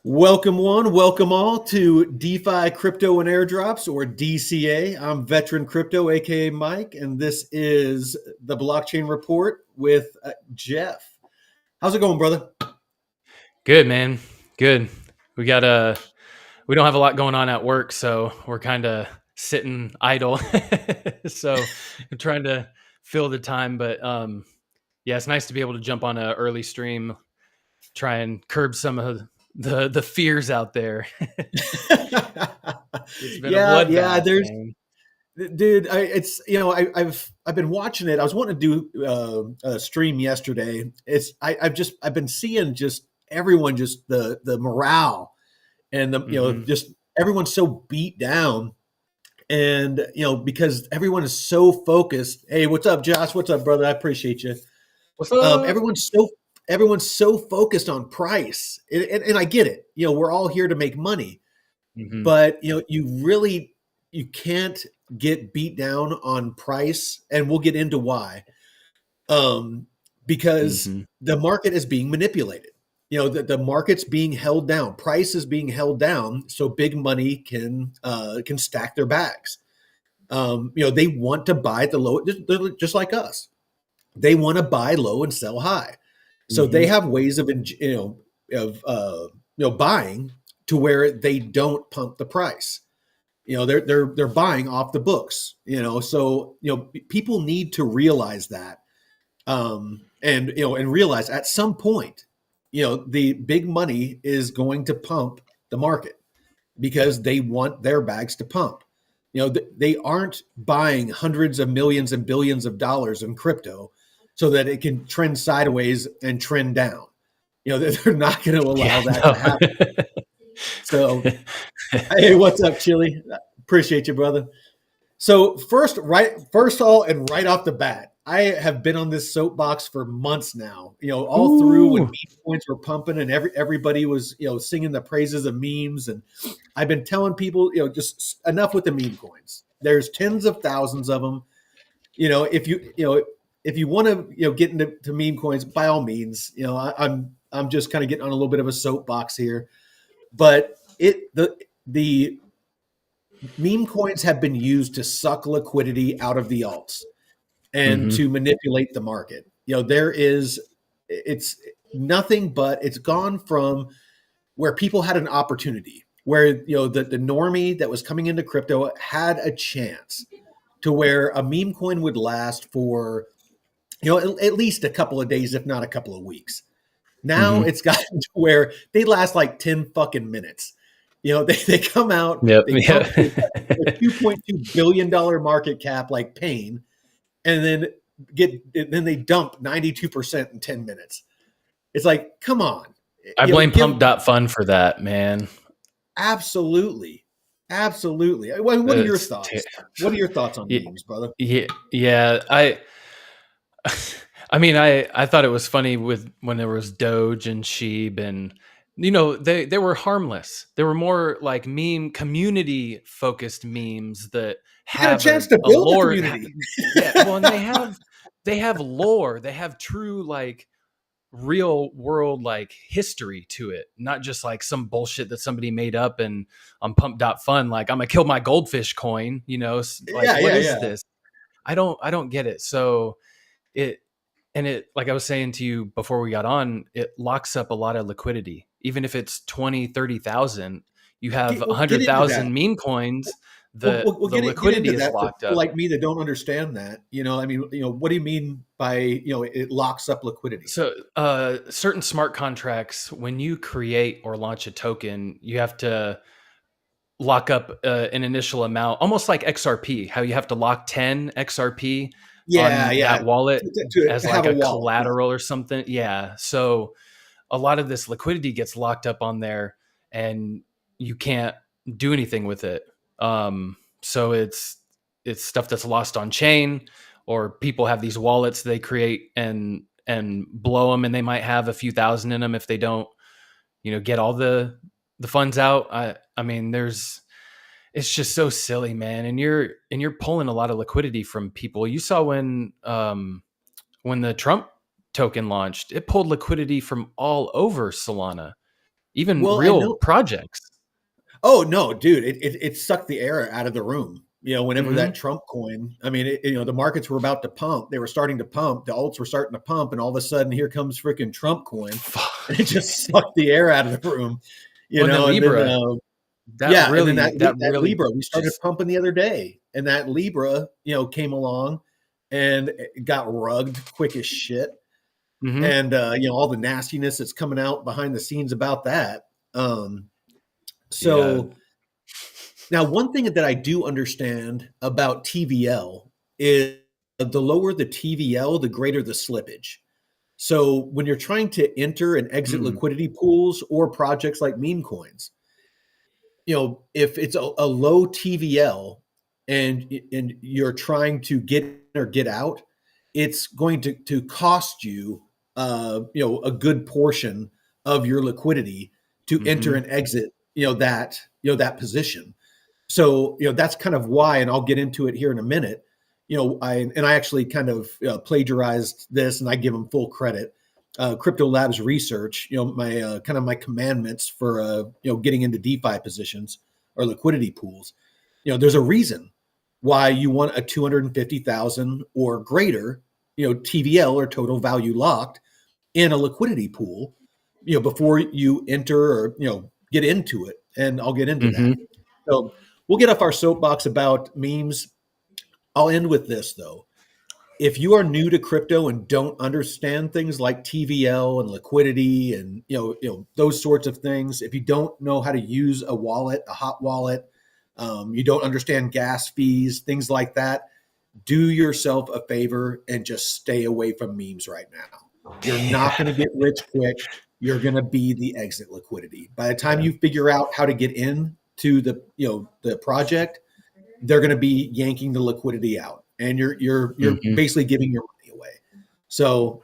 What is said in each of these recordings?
Welcome one, welcome all to DeFi Crypto and Airdrops or DCA. I'm Veteran Crypto, aka Mike, and this is the Blockchain Report with Jeff. How's it going, brother? Good, man. Good. We got we don't have a lot going on at work, so we're kind of sitting idle. So I'm trying to fill the time, but yeah, it's nice to be able to jump on an early stream, try and curb some of the fears out there. It's been a yeah. bloodbath, There's, man. dude. I've been watching it. I was wanting to do a stream yesterday. I've been seeing just everyone, just the morale and Hmm. just everyone's so beat down. And because everyone is so focused. Hey, what's up, Josh? What's up, brother? I appreciate you. What's up? Everyone's so focused on price, and I get it. We're all here to make money, Hmm. but you can't get beat down on price, and we'll get into why. Um, because Hmm. the market is being manipulated. The market's being held down. Price is being held down so big money can stack their bags. They want to buy at the low, just like us. They want to buy low and sell high. So they Hmm. have ways of buying to where they don't pump the price. They're buying off the books. So people need to realize that, and realize at some point, the big money is going to pump the market because they want their bags to pump. They aren't buying hundreds of millions and billions of dollars in crypto so that it can trend sideways and trend down. They're not going to allow Yeah, that no. to happen. So, hey, what's up, Chili? Appreciate you, brother. So first all, and right off the bat, I have been on this soapbox for months now. All through when Ooh. meme coins were pumping and everybody was singing the praises of memes, and I've been telling people just enough with the meme coins. There's tens of thousands of them. If you want to get into meme coins, by all means. I'm just kind of getting on a little bit of a soapbox here, but the meme coins have been used to suck liquidity out of the alts and Hmm. to manipulate the market. It's nothing but it's gone from where people had an opportunity, where the normie that was coming into crypto had a chance to where a meme coin would last for at least a couple of days, if not a couple of weeks. Now Hmm. it's gotten to where they last like 10 fucking minutes. They come out, Yep. they pump a Yeah. $2.2 billion market cap like pain, and then they dump 92% in 10 minutes. It's like, come on. I blame Give Pump.Fun for that, man. absolutely. Absolutely. What are your It's thoughts? What are your thoughts on yeah, memes, brother? yeah. I mean, I thought it was funny with when there was Doge and Sheeb, and they were harmless. They were more like meme community focused memes that You got a have chance to a build a lore. community. Yeah, well, and they have lore. They have true like real world like history to it, not just like some bullshit that somebody made up and on Pump.Fun, like I'm gonna kill my goldfish coin, like Yeah, what yeah, is yeah. this? I don't get it. So it and it like I was saying to you before we got on, it locks up a lot of liquidity. Even if it's 20, 30,000, you have We'll get into that. 100,000 meme coins, We'll the get into liquidity is that for locked people up. like me that don't understand that. I mean, what do you mean by it locks up liquidity? So, certain smart contracts, when you create or launch a token, you have to lock up an initial amount, almost like XRP, how you have to lock 10 XRP Yeah, on yeah. that wallet To as have like a a wallet. Yeah. collateral or something. Yeah. So, a lot of this liquidity gets locked up on there and you can't do anything with it. So it's stuff that's lost on chain, or people have these wallets they create and blow them, and they might have a few thousand in them if they don't, get all the funds out. I mean, it's just so silly, man. And you're pulling a lot of liquidity from people. You saw when the Trump token launched, it pulled liquidity from all over Solana. even Well, I real know. projects. Oh no, dude, it sucked the air out of the room. Whenever Hmm. that Trump coin, I mean, the markets were about to pump. They were starting to pump. The alts were starting to pump, and all of a sudden, here comes freaking Trump coin, and it just sucked the air out of the room. Well, and then And then Libra, yeah, and then that that that really Libra, we started just. pumping the other day, and that Libra, came along, and it got rugged quick as shit, Hmm. and all the nastiness that's coming out behind the scenes about that. Um, Yeah. so now, one thing that I do understand about TVL is the lower the TVL, the greater the slippage. So when you're trying to enter and exit Mm. liquidity pools or projects like meme coins, if it's a low TVL and you're trying to get in or get out, it's going to cost you a good portion of your liquidity to enter Hmm. and exit that position. So that's kind of why, and I'll get into it here in a minute. I actually kind of plagiarized this, and I give them full credit. Crypto Labs research, my kind of my commandments for getting into DeFi positions or liquidity pools. There's a reason why you want a 250,000 or greater, TVL or total value locked in a liquidity pool, before you enter or get into it. And I'll get into that. Hmm. So we'll get off our soapbox about memes. I'll end with this though. If you are new to crypto and don't understand things like TVL and liquidity and those sorts of things, if you don't know how to use a wallet, a hot wallet, you don't understand gas fees, things like that, do yourself a favor and just stay away from memes right now. You're not going to get rich quick. You're going to be the exit liquidity. By the time Yeah. you figure out how to get in to the project, they're going to be yanking the liquidity out, and you're Hmm. basically giving your money away. So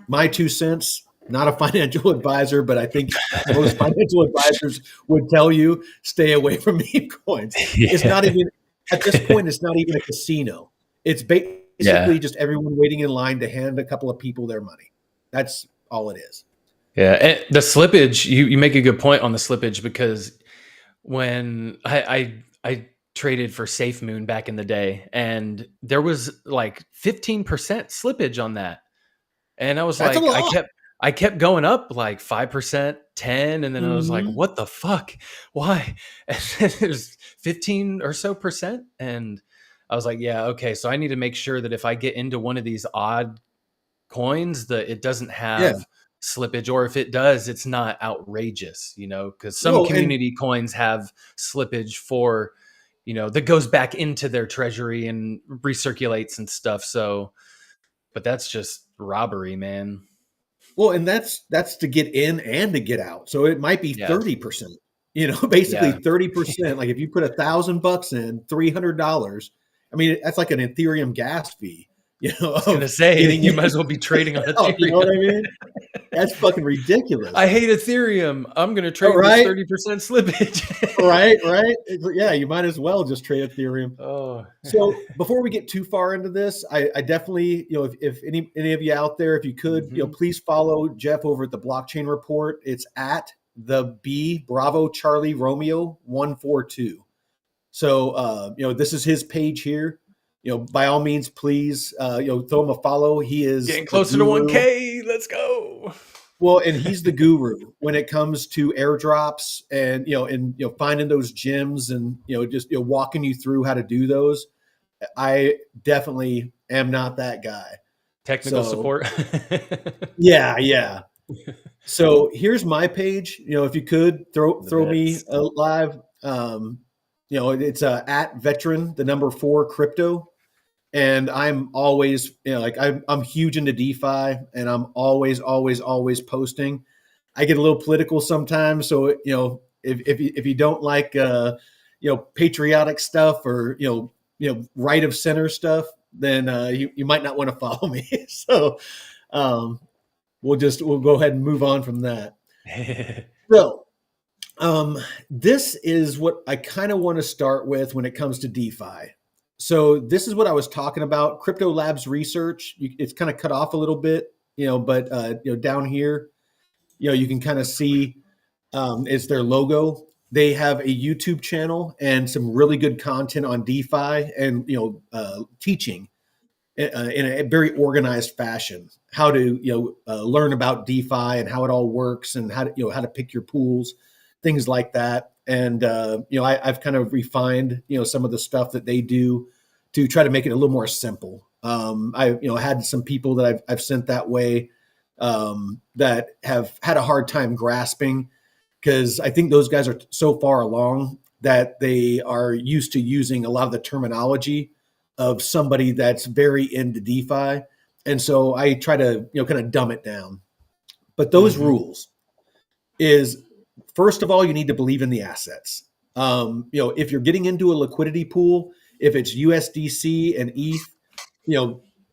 my 2 cents, not a financial advisor, but I think most financial advisors would tell you stay away from meme coins. It's Yeah. not even at this point. It's not even a casino. It's Yeah. basically just everyone waiting in line to hand a couple of people their money. That's all it is. Yeah. And the slippage, you make a good point on the slippage, because when I traded for SafeMoon back in the day, and there was like 15% slippage on that. And I was That's a like, lot. I kept going up like 5%, 10, and then I was like, Mhm. what the fuck? Why? And then there's 15 or so percent. And I was like, yeah, okay. So I need to make sure that if I get into one of these odd coins, that it doesn't Yeah. have slippage, or if it does, it's not outrageous, because some Well, and community coins have slippage for, that goes back into their treasury and recirculates and stuff. So, but that's just robbery, man. Well, and that's to get in and to get out. So it might be Yeah. 30%, basically Yeah. 30%. Like if you put $1,000 in, $300, I mean, that's like an Ethereum gas fee, I was gonna of say, getting you in might as well be trading on and out. You know what I Ethereum. mean? That's fucking ridiculous. I hate Ethereum. I'm gonna All trade this right. 30% slippage. Right. Right. Yeah. You might as well just trade Ethereum. Oh. So before we get too far into this, I definitely, if any of you out there, if you could, Hmm. please follow Jeff over at the Blockchain Report. It's at the B Bravo Charlie Romeo 142. So this is his page here. By all means, please throw him a follow. He is Getting the closer to guru. 1K. Let's go. Well, and he's the guru when it comes to airdrops and finding those gems and just walking you through how to do those. I definitely am not that guy. Technical So support. yeah, yeah. So here's my page. If you could The throw me bits. a live. It's at veteran the number 4 crypto, and I'm always like I'm huge into DeFi, and I'm always posting. I get a little political sometimes, so if you don't like patriotic stuff or right of center stuff, then you might not want to follow me. So um, we'll go ahead and move on from that. So this is what I kind of want to start with when it comes to DeFi. So this is what I was talking about. Crypto Labs research. It's kind of cut off a little bit, but down here, you can kind of see It's their logo. They have a YouTube channel and some really good content on DeFi and teaching in a very organized fashion how to learn about DeFi and how it all works and how to pick your pools, things like that. And I've kind of refined some of the stuff that they do to try to make it a little more simple. I had some people that I've sent that way that have had a hard time grasping, because I think those guys are so far along that they are used to using a lot of the terminology of somebody that's very into DeFi. And so I try to, kind of dumb it down. But those rules is, first of all, you need to believe in the assets. If you're getting into a liquidity pool, if it's USDC and ETH,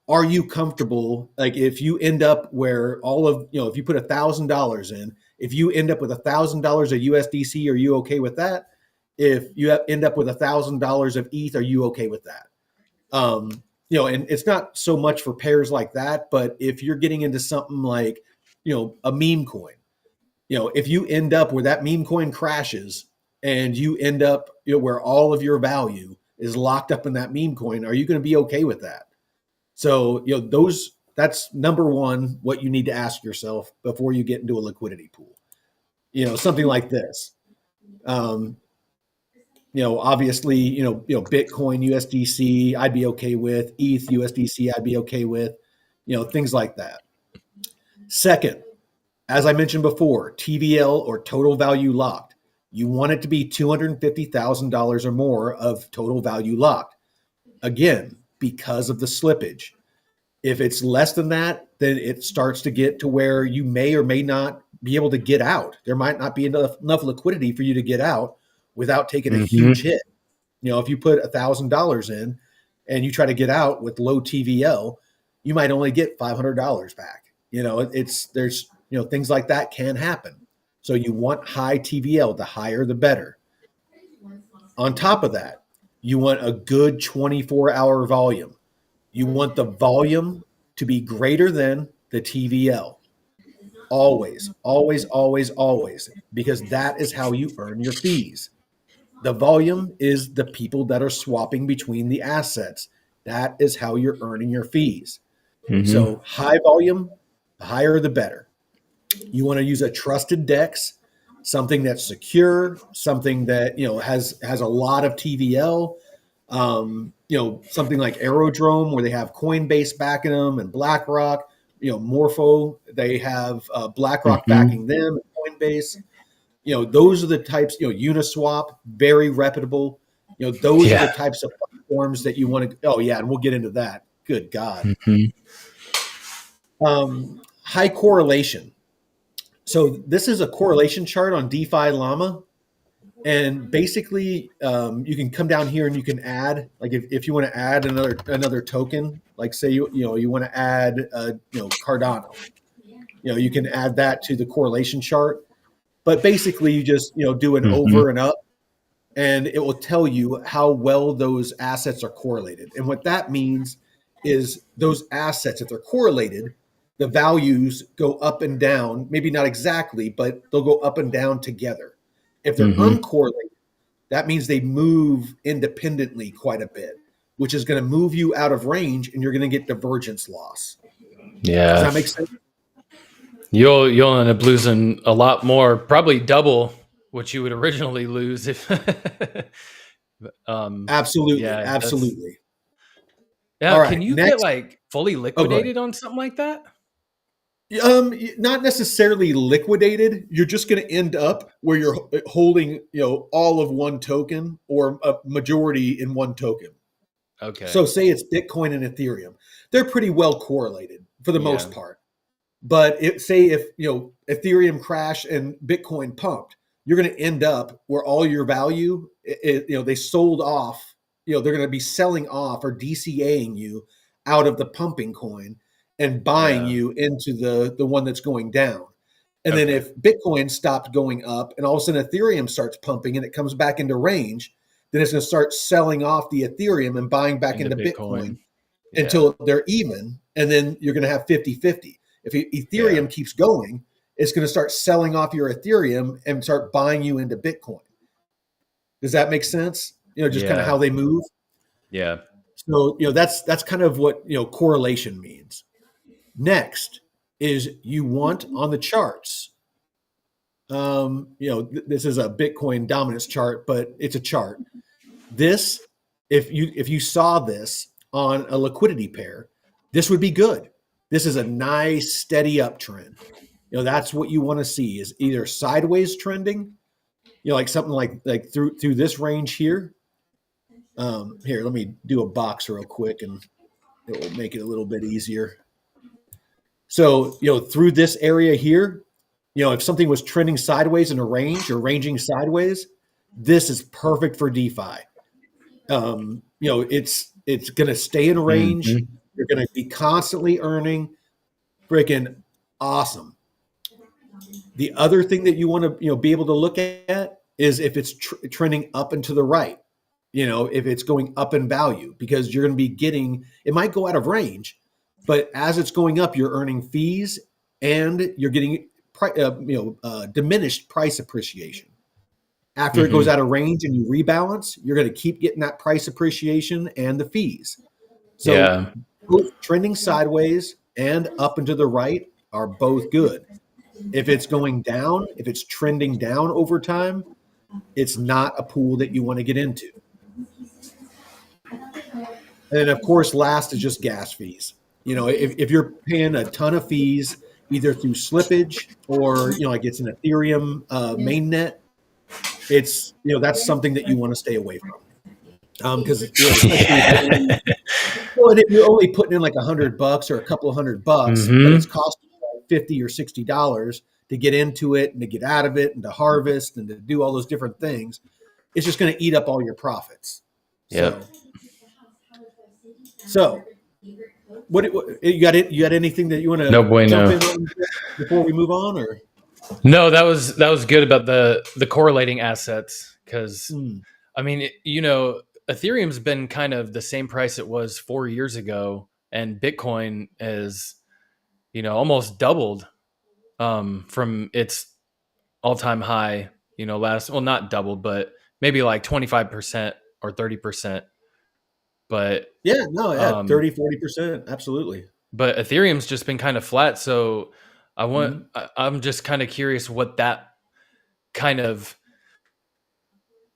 are you comfortable? Like if you end up where if you put $1,000 in, if you end up with $1,000 of USDC, are you okay with that? If you end up with $1,000 of ETH, are you okay with that? And it's not so much for pairs like that, but if you're getting into something like, a meme coin, if you end up where that meme coin crashes and you end up, where all of your value is locked up in that meme coin, are you going to be okay with that? So, that's number one, what you need to ask yourself before you get into a liquidity pool. Something like this. Obviously, Bitcoin, USDC, I'd be okay with. ETH, USDC, I'd be okay with. Things like that. Second, as I mentioned before, TVL or total value locked. You want it to be $250,000 or more of total value locked. Again, because of the slippage. If it's less than that, then it starts to get to where you may or may not be able to get out. There might not be enough liquidity for you to get out without taking a huge hit. If you put $1,000 in and you try to get out with low TVL, you might only get $500 back. There's things like that can happen. So you want high TVL, the higher the better. On top of that, you want a good 24-hour volume. You want the volume to be greater than the TVL. Always, always, always, always, because that is how you earn your fees. The volume is the people that are swapping between the assets. That is how you're earning your fees. So high volume, the higher the better. You want to use a trusted DEX, something that's secure, something that has a lot of TVL. Something like Aerodrome, where they have Coinbase backing them, and BlackRock. Morpho, they have BlackRock backing them, and Coinbase. Those are the types. Uniswap, very reputable. Those are the types of platforms that you want to. Oh yeah, and we'll get into that. Good God. High correlation. So this is a correlation chart on DeFi Llama. And basically, you can come down here and you can add, like if you want to add another token, like say you want to add Cardano, you can add that to the correlation chart. But basically, you just do an over and up, and it will tell you how well those assets are correlated. And what that means is those assets, if they're correlated, the values go up and down. Maybe not exactly, but they'll go up and down together. If they're uncorrelated, that means they move independently quite a bit, which is going to move you out of range, and you're going to get divergence loss. Yeah. Does that make sense? You'll end up losing a lot more, probably double what you would originally lose if. Absolutely, yeah, absolutely. Yeah, all right, can you get like fully liquidated on something like that? Not necessarily liquidated. You're just going to end up where you're holding, all of one token or a majority in one token. Okay. So say it's Bitcoin and Ethereum. They're pretty well correlated for the most part. But say if, Ethereum crashed and Bitcoin pumped, you're going to end up where all your value, they sold off, they're going to be selling off or DCAing you out of the pumping coin and buying you into the one that's going down. And then if Bitcoin stopped going up and all of a sudden Ethereum starts pumping and it comes back into range, then it's going to start selling off the Ethereum and buying back into Bitcoin until they're even. And then you're going to have 50-50. If Ethereum keeps going it's going to start selling off your Ethereum and start buying you into Bitcoin. Does that make sense? Just kind of how they move. Yeah. So, that's kind of what, correlation means. Next is you want on the charts. This is a Bitcoin dominance chart, but it's a chart. This, if you saw this on a liquidity pair, this would be good. This is a nice steady uptrend. That's what you want to see, is either sideways trending, like something like through this range here. Here, let me do a box real quick and it will make it a little bit easier. So, through this area here, if something was trending sideways in a range or ranging sideways, this is perfect for DeFi. It's going to stay in a range. Mm-hmm. You're going to be constantly earning. Freaking awesome. The other thing that you want to, be able to look at is if it's trending up and to the right, if it's going up in value, because you're going to be getting, it might go out of range, but as it's going up, you're earning fees and you're getting, diminished price appreciation. After it goes out of range and you rebalance, you're going to keep getting that price appreciation and the fees. So both trending sideways and up and to the right are both good. If it's going down, if it's trending down over time, it's not a pool that you want to get into. And then, of course, last is just gas fees. If you're paying a ton of fees, either through slippage or, like it's an Ethereum mainnet, it's, that's something that you want to stay away from. Because if you're only putting in like $100 or a couple of $100, but it's costing $50 or $60 to get into it and to get out of it and to harvest and to do all those different things, it's just going to eat up all your profits. Yeah. So what you got anything that you want to jump in on before we move on, or? No, that was good about the correlating assets, because I mean, Ethereum's been kind of the same price it was 4 years ago, and Bitcoin is, almost doubled from its all-time high, not doubled, but maybe like 25% or 30%. But 30-40%, absolutely. But Ethereum's just been kind of flat, so I'm just kind of curious what that kind of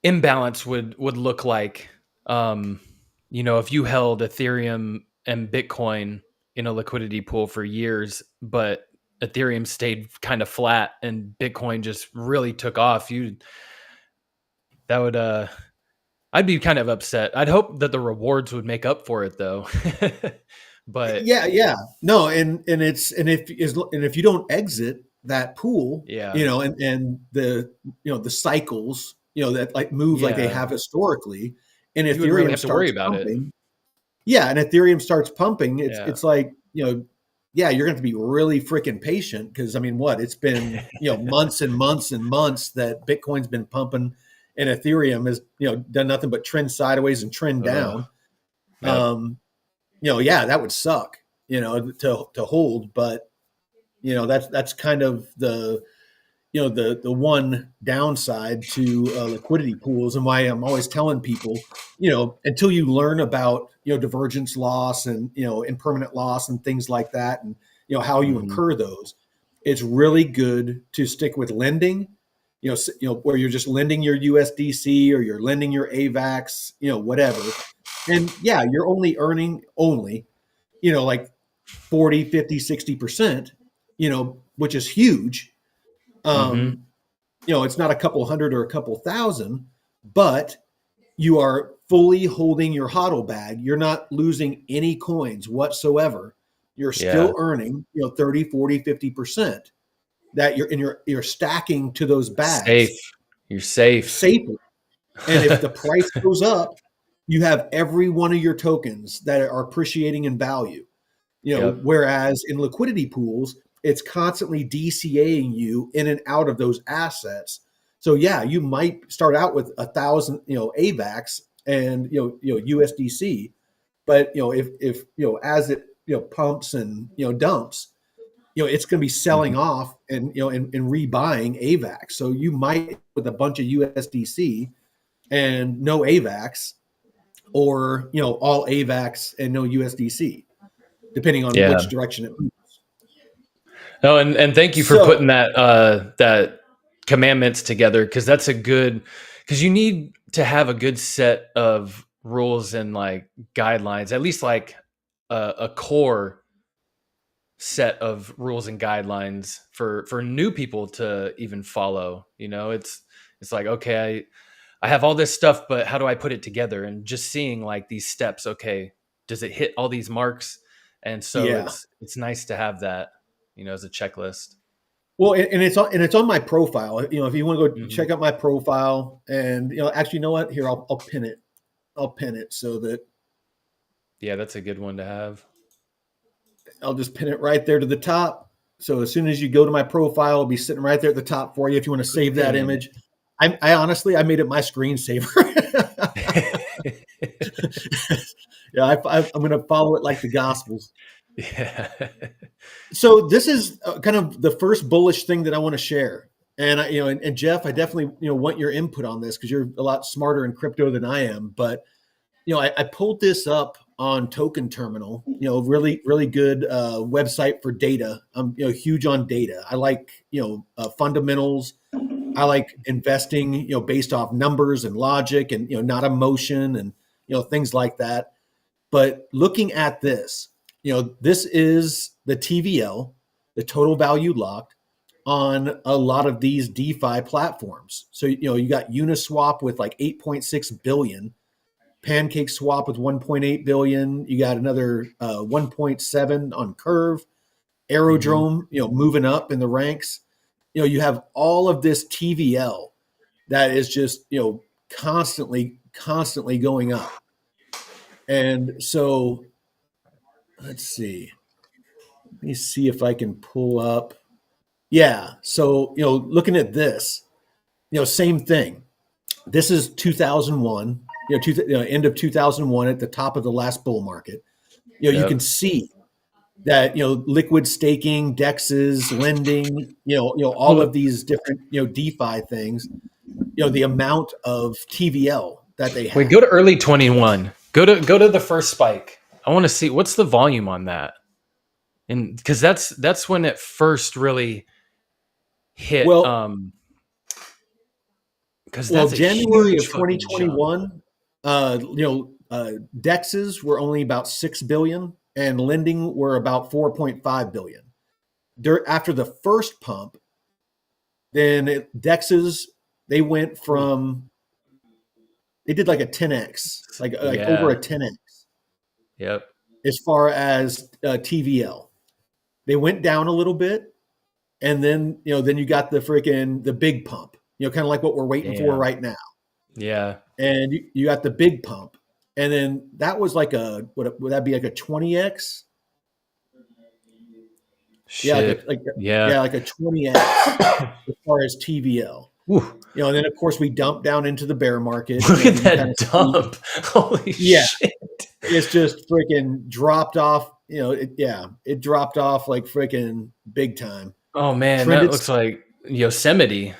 imbalance would look like. If you held Ethereum and Bitcoin in a liquidity pool for years, but Ethereum stayed kind of flat and Bitcoin just really took off, I'd be kind of upset. I'd hope that the rewards would make up for it, though. But no, and if you don't exit that pool, and the cycles, that like move like they have historically, and if Ethereum really have to worry about pumping, and Ethereum starts pumping, it's like, you're going to have to be really freaking patient, because I mean, it's been months and months and months that Bitcoin's been pumping. And Ethereum has, done nothing but trend sideways and trend down. That would suck, to hold. But, that's kind of the one downside to liquidity pools, and why I'm always telling people, until you learn about, divergence loss and, impermanent loss and things like that, and, how you incur those, it's really good to stick with lending. Where you're just lending your USDC or you're lending your AVAX, whatever. And you're only earning like 40, 50, 60%, which is huge. It's not a couple hundred or a couple thousand, but you are fully holding your HODL bag. You're not losing any coins whatsoever. You're still earning, 30, 40, 50%. That you're stacking to those bags. You're safer. And if the price goes up, you have every one of your tokens that are appreciating in value. Whereas in liquidity pools, it's constantly DCAing you in and out of those assets. So you might start out with 1,000, AVAX and USDC, but if as it pumps and dumps, it's going to be selling Mhm. off and, and rebuying AVAX. So you might with a bunch of USDC and no AVAX, or, all AVAX and no USDC, depending on Yeah. which direction it moves. No, and thank you for So putting that commandments together, because that's a good, because you need to have a good set of rules and like guidelines, at least like a core set of rules and guidelines for new people to even follow. It's like, okay, I have all this stuff, but how do I put it together? And just seeing like these steps, okay, does it hit all these marks? And so yeah. it's nice to have that, as a checklist. Well, and it's on my profile. If you want to go Hmm. check out my profile, and actually, you know what? Here, I'll pin it. I'll pin it so that Yeah, that's a good one to have. I'll just pin it right there to the top. So as soon as you go to my profile, it'll be sitting right there at the top for you if you want to Good save that pin. image. I honestly, I made it my screensaver. Yeah, I'm going to follow it like the Gospels. Yeah. So this is kind of the first bullish thing that I want to share. And and Jeff, I definitely, want your input on this because you're a lot smarter in crypto than I am. But I pulled this up on Token Terminal. Really, really good website for data. I'm huge on data. I like fundamentals. I like investing based off numbers and logic, and not emotion, and things like that. But looking at this, this is the TVL, the total value locked on a lot of these DeFi platforms. So you got Uniswap with like 8.6 billion, Pancake Swap with 1.8 billion. You got another 1.7 on Curve, Hmm. Aerodrome, moving up in the ranks. You have all of this TVL that is just constantly going up. And so let's see. Let me see if I can pull up. Yeah. So, looking at this, same thing. This is 2001, end of 2001 at the top of the last bull market. You can Yep. see that, liquid staking, dexes, lending, all Well, of these different, DeFi things, the amount of TVL that they wait, had. go to early 21. Go to the first spike. I want to see what's the volume on that. And because that's when it first really hit, Well, because Well, that's a January huge of fucking jump. 2021, dexes were only about 6 billion and lending were about 4.5 billion. After the first pump, then dexes, they went from, they did like a 10x, like over a Yeah. 10x Yep. as far as TVL. They went down a little bit, and then you got the big pump, kind of like what we're waiting for Damn. right now. Yeah. And you got the big pump, and then that was like would that be like a 20x? Yeah, Shit. yeah, Yeah. like a 20x as far as TVL. Whew. And then of course we dumped down into the bear market. Look at You can kind that of see, dump. Holy yeah, shit. it's just freaking dropped off. It dropped off like freaking big time. Oh man, that Trended, looks like Yosemite.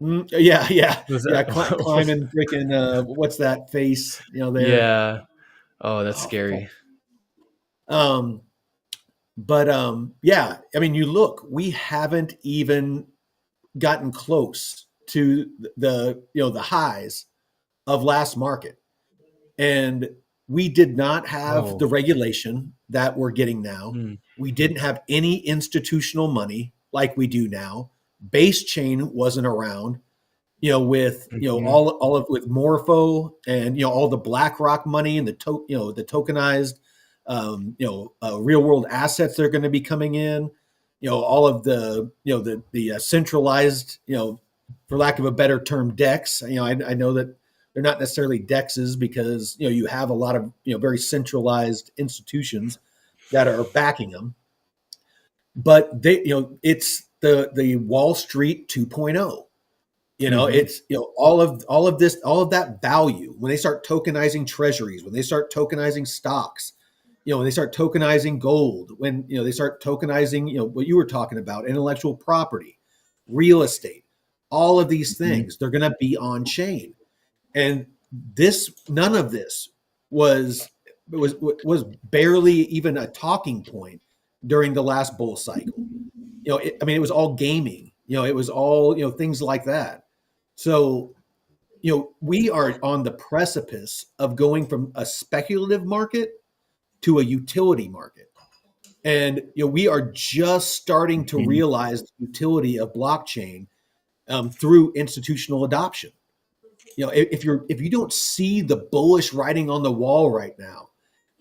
yeah, yeah, Was yeah, that? climbing freaking what's that face? There. Yeah. Oh, that's Oh, fuck. scary. Um, But yeah, I mean, you look, we haven't even gotten close to the highs of last market, and we did not have Oh. the regulation that we're getting now. Hmm. We didn't have any institutional money like we do now. Base chain wasn't around. With Mhm. all of with Morpho and all the BlackRock money and the tokenized real world assets that are going to be coming in. All of the the centralized for lack of a better term DEX. I know that they're not necessarily DEXs because you have a lot of very centralized institutions that are backing them, but they it's the Wall Street 2.0. Mhm. It's all of that value when they start tokenizing treasuries, when they start tokenizing stocks, they start tokenizing gold, when, they start tokenizing, what you were talking about, intellectual property, real estate, all of these things, they're going to be on chain. And none of this was barely even a talking point during the last bull cycle. It was all gaming. It was all, things like that. So, we are on the precipice of going from a speculative market to a utility market. And, we are just starting to realize the utility of blockchain through institutional adoption. If you don't see the bullish writing on the wall right now,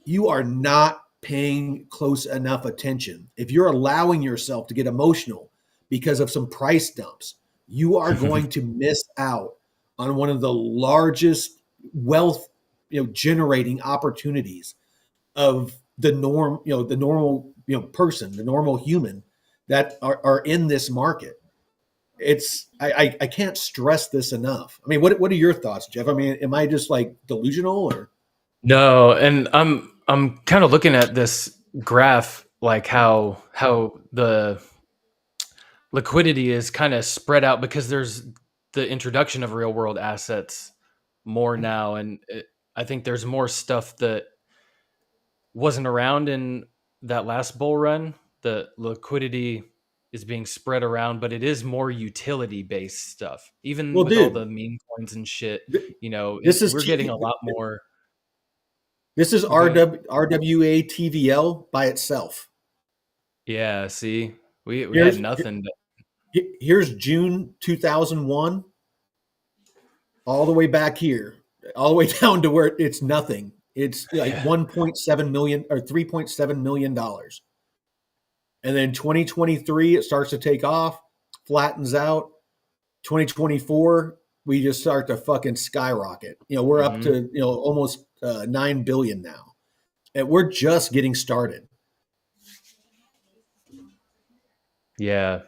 you are not paying close enough attention. If you're allowing yourself to get emotional because of some price dumps, you are going to miss out on one of the largest wealth, generating opportunities of the normal person, the normal human that are in this market. I can't stress this enough. I mean, what are your thoughts, Jeff? I mean, am I just like delusional or? No, and I'm kind of looking at this graph, like how the liquidity is kind of spread out because there's the introduction of real world assets more now, and I think there's more stuff that wasn't around in that last bull run. The liquidity is being spread around, but it is more utility based stuff. Even Well, with all dude, the meme coins and shit, this we're getting a lot more. This is Okay. RWA TVL by itself. Yeah, see, we had Here's nothing. here's June 2001, all the way back here, all the way down to where it's nothing. It's like 1.7 million or $3.7 million. And then 2023, it starts to take off, flattens out. 2024, we just start to fucking skyrocket. We're up to, almost 9 billion now. And we're just getting started. Yeah.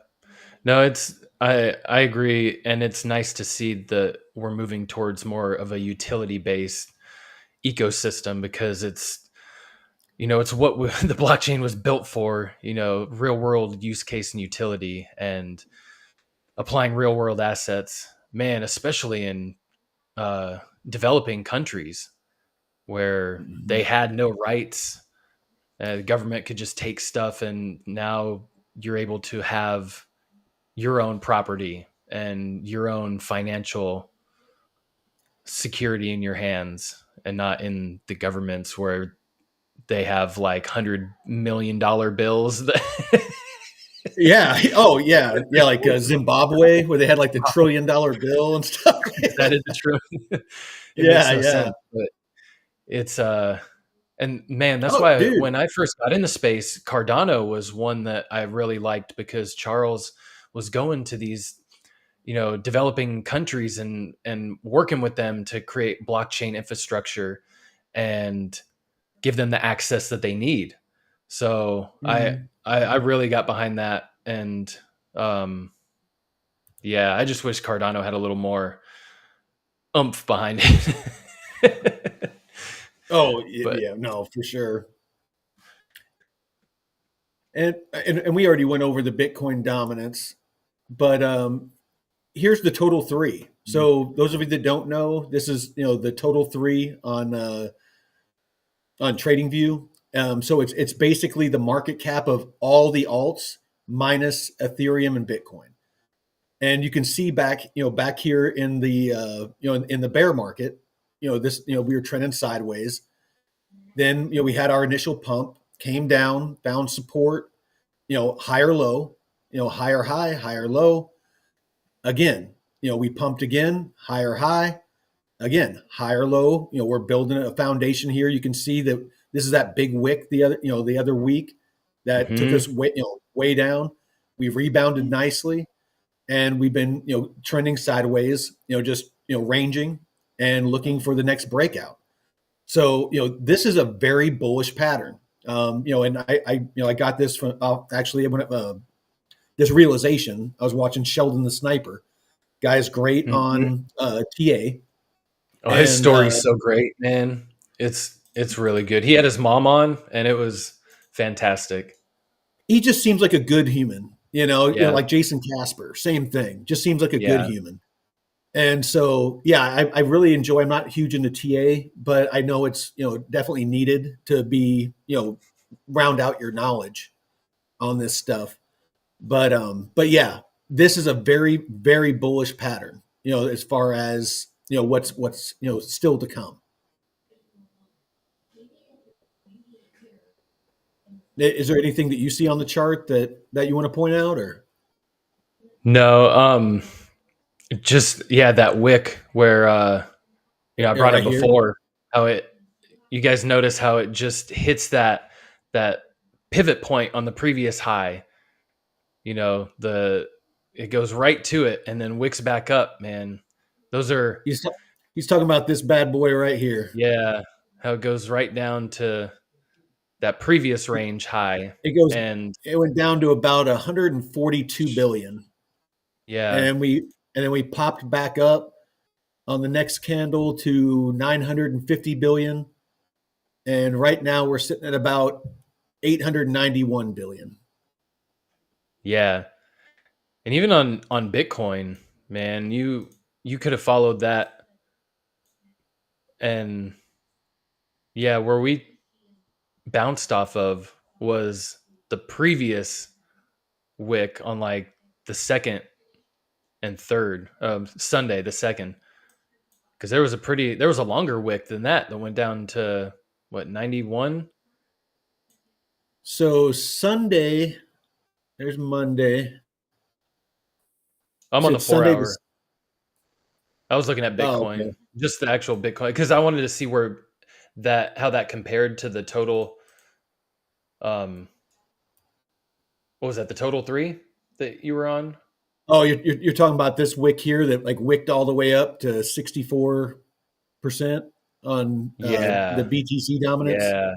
No, I agree, and it's nice to see that we're moving towards more of a utility based ecosystem because it's what the blockchain was built for, real world use case and utility, and applying real world assets, man, especially in developing countries where they had no rights. The government could just take stuff, and now you're able to have your own property and your own financial security in your hands and not in the government's where they have like $100 million bills. Yeah. Oh, yeah. Yeah. Like Zimbabwe, where they had like the $1 trillion bill and stuff. That is true. It makes Yeah. no Yeah. sense, but it's and man, that's Oh, why dude. when I first got into space, Cardano was one that I really liked because Charles was going to these, developing countries and working with them to create blockchain infrastructure and give them the access that they need. So I really got behind that, and yeah, I just wish Cardano had a little more oomph behind it. Oh, But yeah. No, for sure. And we already went over the Bitcoin dominance, but here's the total three. So those of you that don't know, this is the total three on TradingView. So it's basically the market cap of all the alts minus Ethereum and Bitcoin. And you can see back here in the in the bear market, this we were trending sideways. Then we had our initial pump, came down, found support, higher low, higher high, higher low. Again, we pumped again, higher high, again, higher low. We're building a foundation here. You can see that this is that big wick the other week that took us way down. We've rebounded nicely, and we've been trending sideways, just ranging and looking for the next breakout. So this is a very bullish pattern. And I got this from actually when this realization. I was watching Sheldon the Sniper. Guy's great on TA. Oh, his And story's so great, man. It's It's really good. He had his mom on, and it was fantastic. He just seems like a good human, Yeah, like Jason Casper, same thing. Just seems like a good yeah, human. And so, yeah, I really enjoy. I'm not huge into TA, but I know it's definitely needed to be round out your knowledge on this stuff. But yeah, this is a very very bullish pattern. As far as what's still to come. Is there anything that you see on the chart that you want to point out, or no, just yeah, that wick where I yeah, brought it right here? before, how it you guys notice how it just hits that pivot point on the previous high. The it goes right to it and then wicks back up, man. Those are He's he's talking about this bad boy right here. yeah, how it goes right down to that previous range high. It goes. And It went down to about 142 billion, yeah, and then we popped back up on the next candle to 950 billion, and right now we're sitting at about 891 billion. yeah. And even on Bitcoin, man, you could have followed that. And yeah, where we bounced off of was the previous wick on like the second and third Sunday, the second, because there was a longer wick than that went down to what 91. So Sunday, there's Monday. I'm So on the it's four Sunday. hour. I was looking at Oh, okay. Bitcoin, just the actual Bitcoin, because I wanted to see where that how that compared to the total. Um, what was that? The total three that you were on? Oh, you're talking about this wick here that like wicked all the way up to 64% on the Yeah, BTC dominance. yeah.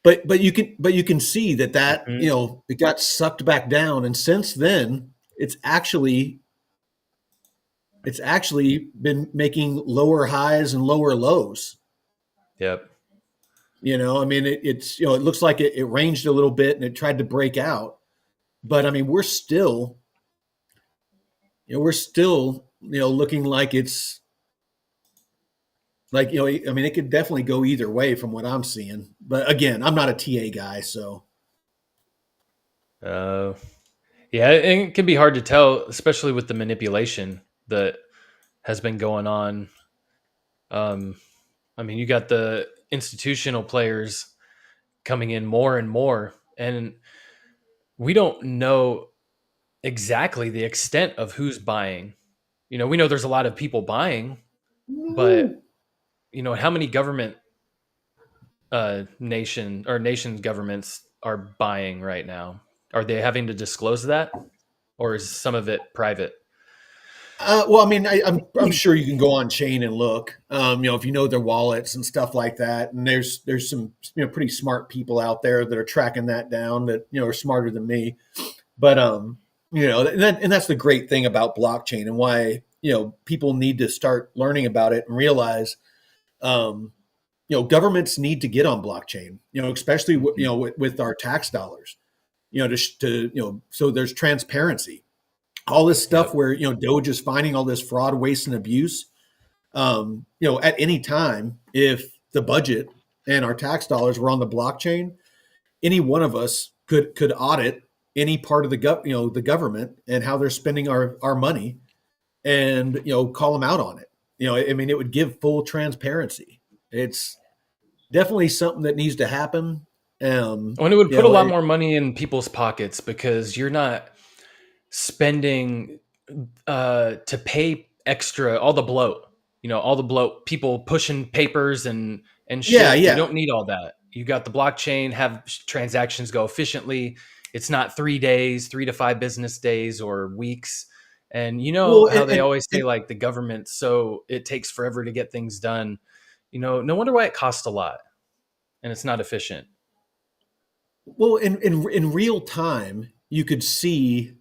But you can see that Mhm. it got sucked back down, and since then it's actually been making lower highs and lower lows. Yep. I mean, it's it looks like it ranged a little bit and it tried to break out, but I mean we're still looking like it's like I mean it could definitely go either way from what I'm seeing. But again, I'm not a TA guy, so Uh, yeah, it can be hard to tell, especially with the manipulation that has been going on. Um, I mean, you got the institutional players coming in more and more, and we don't know exactly the extent of who's buying. We know there's a lot of people buying, but how many government nations governments are buying right now? Are they having to disclose that, or is some of it private? well, I mean, I'm sure you can go on chain and look, if you know their wallets and stuff like that. And there's some pretty smart people out there that are tracking that down that are smarter than me. But and that's the great thing about blockchain and why people need to start learning about it and realize um, governments need to get on blockchain. Especially with our tax dollars. So there's transparency all this stuff Yep. where Doge is finding all this fraud, waste, and abuse. At any time, if the budget and our tax dollars were on the blockchain, any one of us could audit any part of the government and how they're spending our money, and call them out on it. I mean, it would give full transparency. It's definitely something that needs to happen. When it would You put a know, lot it, more money in people's pockets because you're not spending to pay extra all the bloat. All the bloat, people pushing papers and yeah, shit. You yeah. don't need all that. You got the blockchain, have transactions go efficiently. It's not 3 days, 3 to 5 business days or weeks. And you know Well, how they always say like the government, so it takes forever to get things done. No wonder why it costs a lot and it's not efficient. well, in real time, you could see,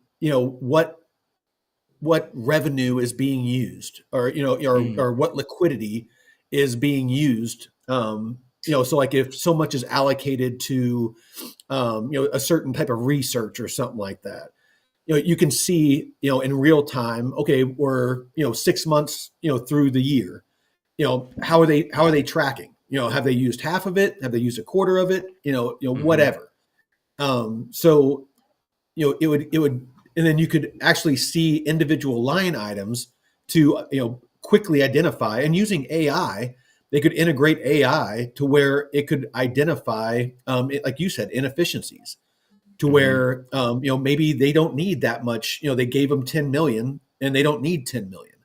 what revenue is being used, or Mm, or what liquidity is being used. So like if so much is allocated to, a certain type of research or something like that, you can see, in real time, okay, we're, 6 months, through the year, how are they tracking? Have they used half of it? Have they used a quarter of it? Whatever. So, it would, and then you could actually see individual line items to, quickly identify, and using AI, they could integrate AI to where it could identify, like you said, inefficiencies to where, maybe they don't need that much, they gave them 10 million and they don't need 10 million.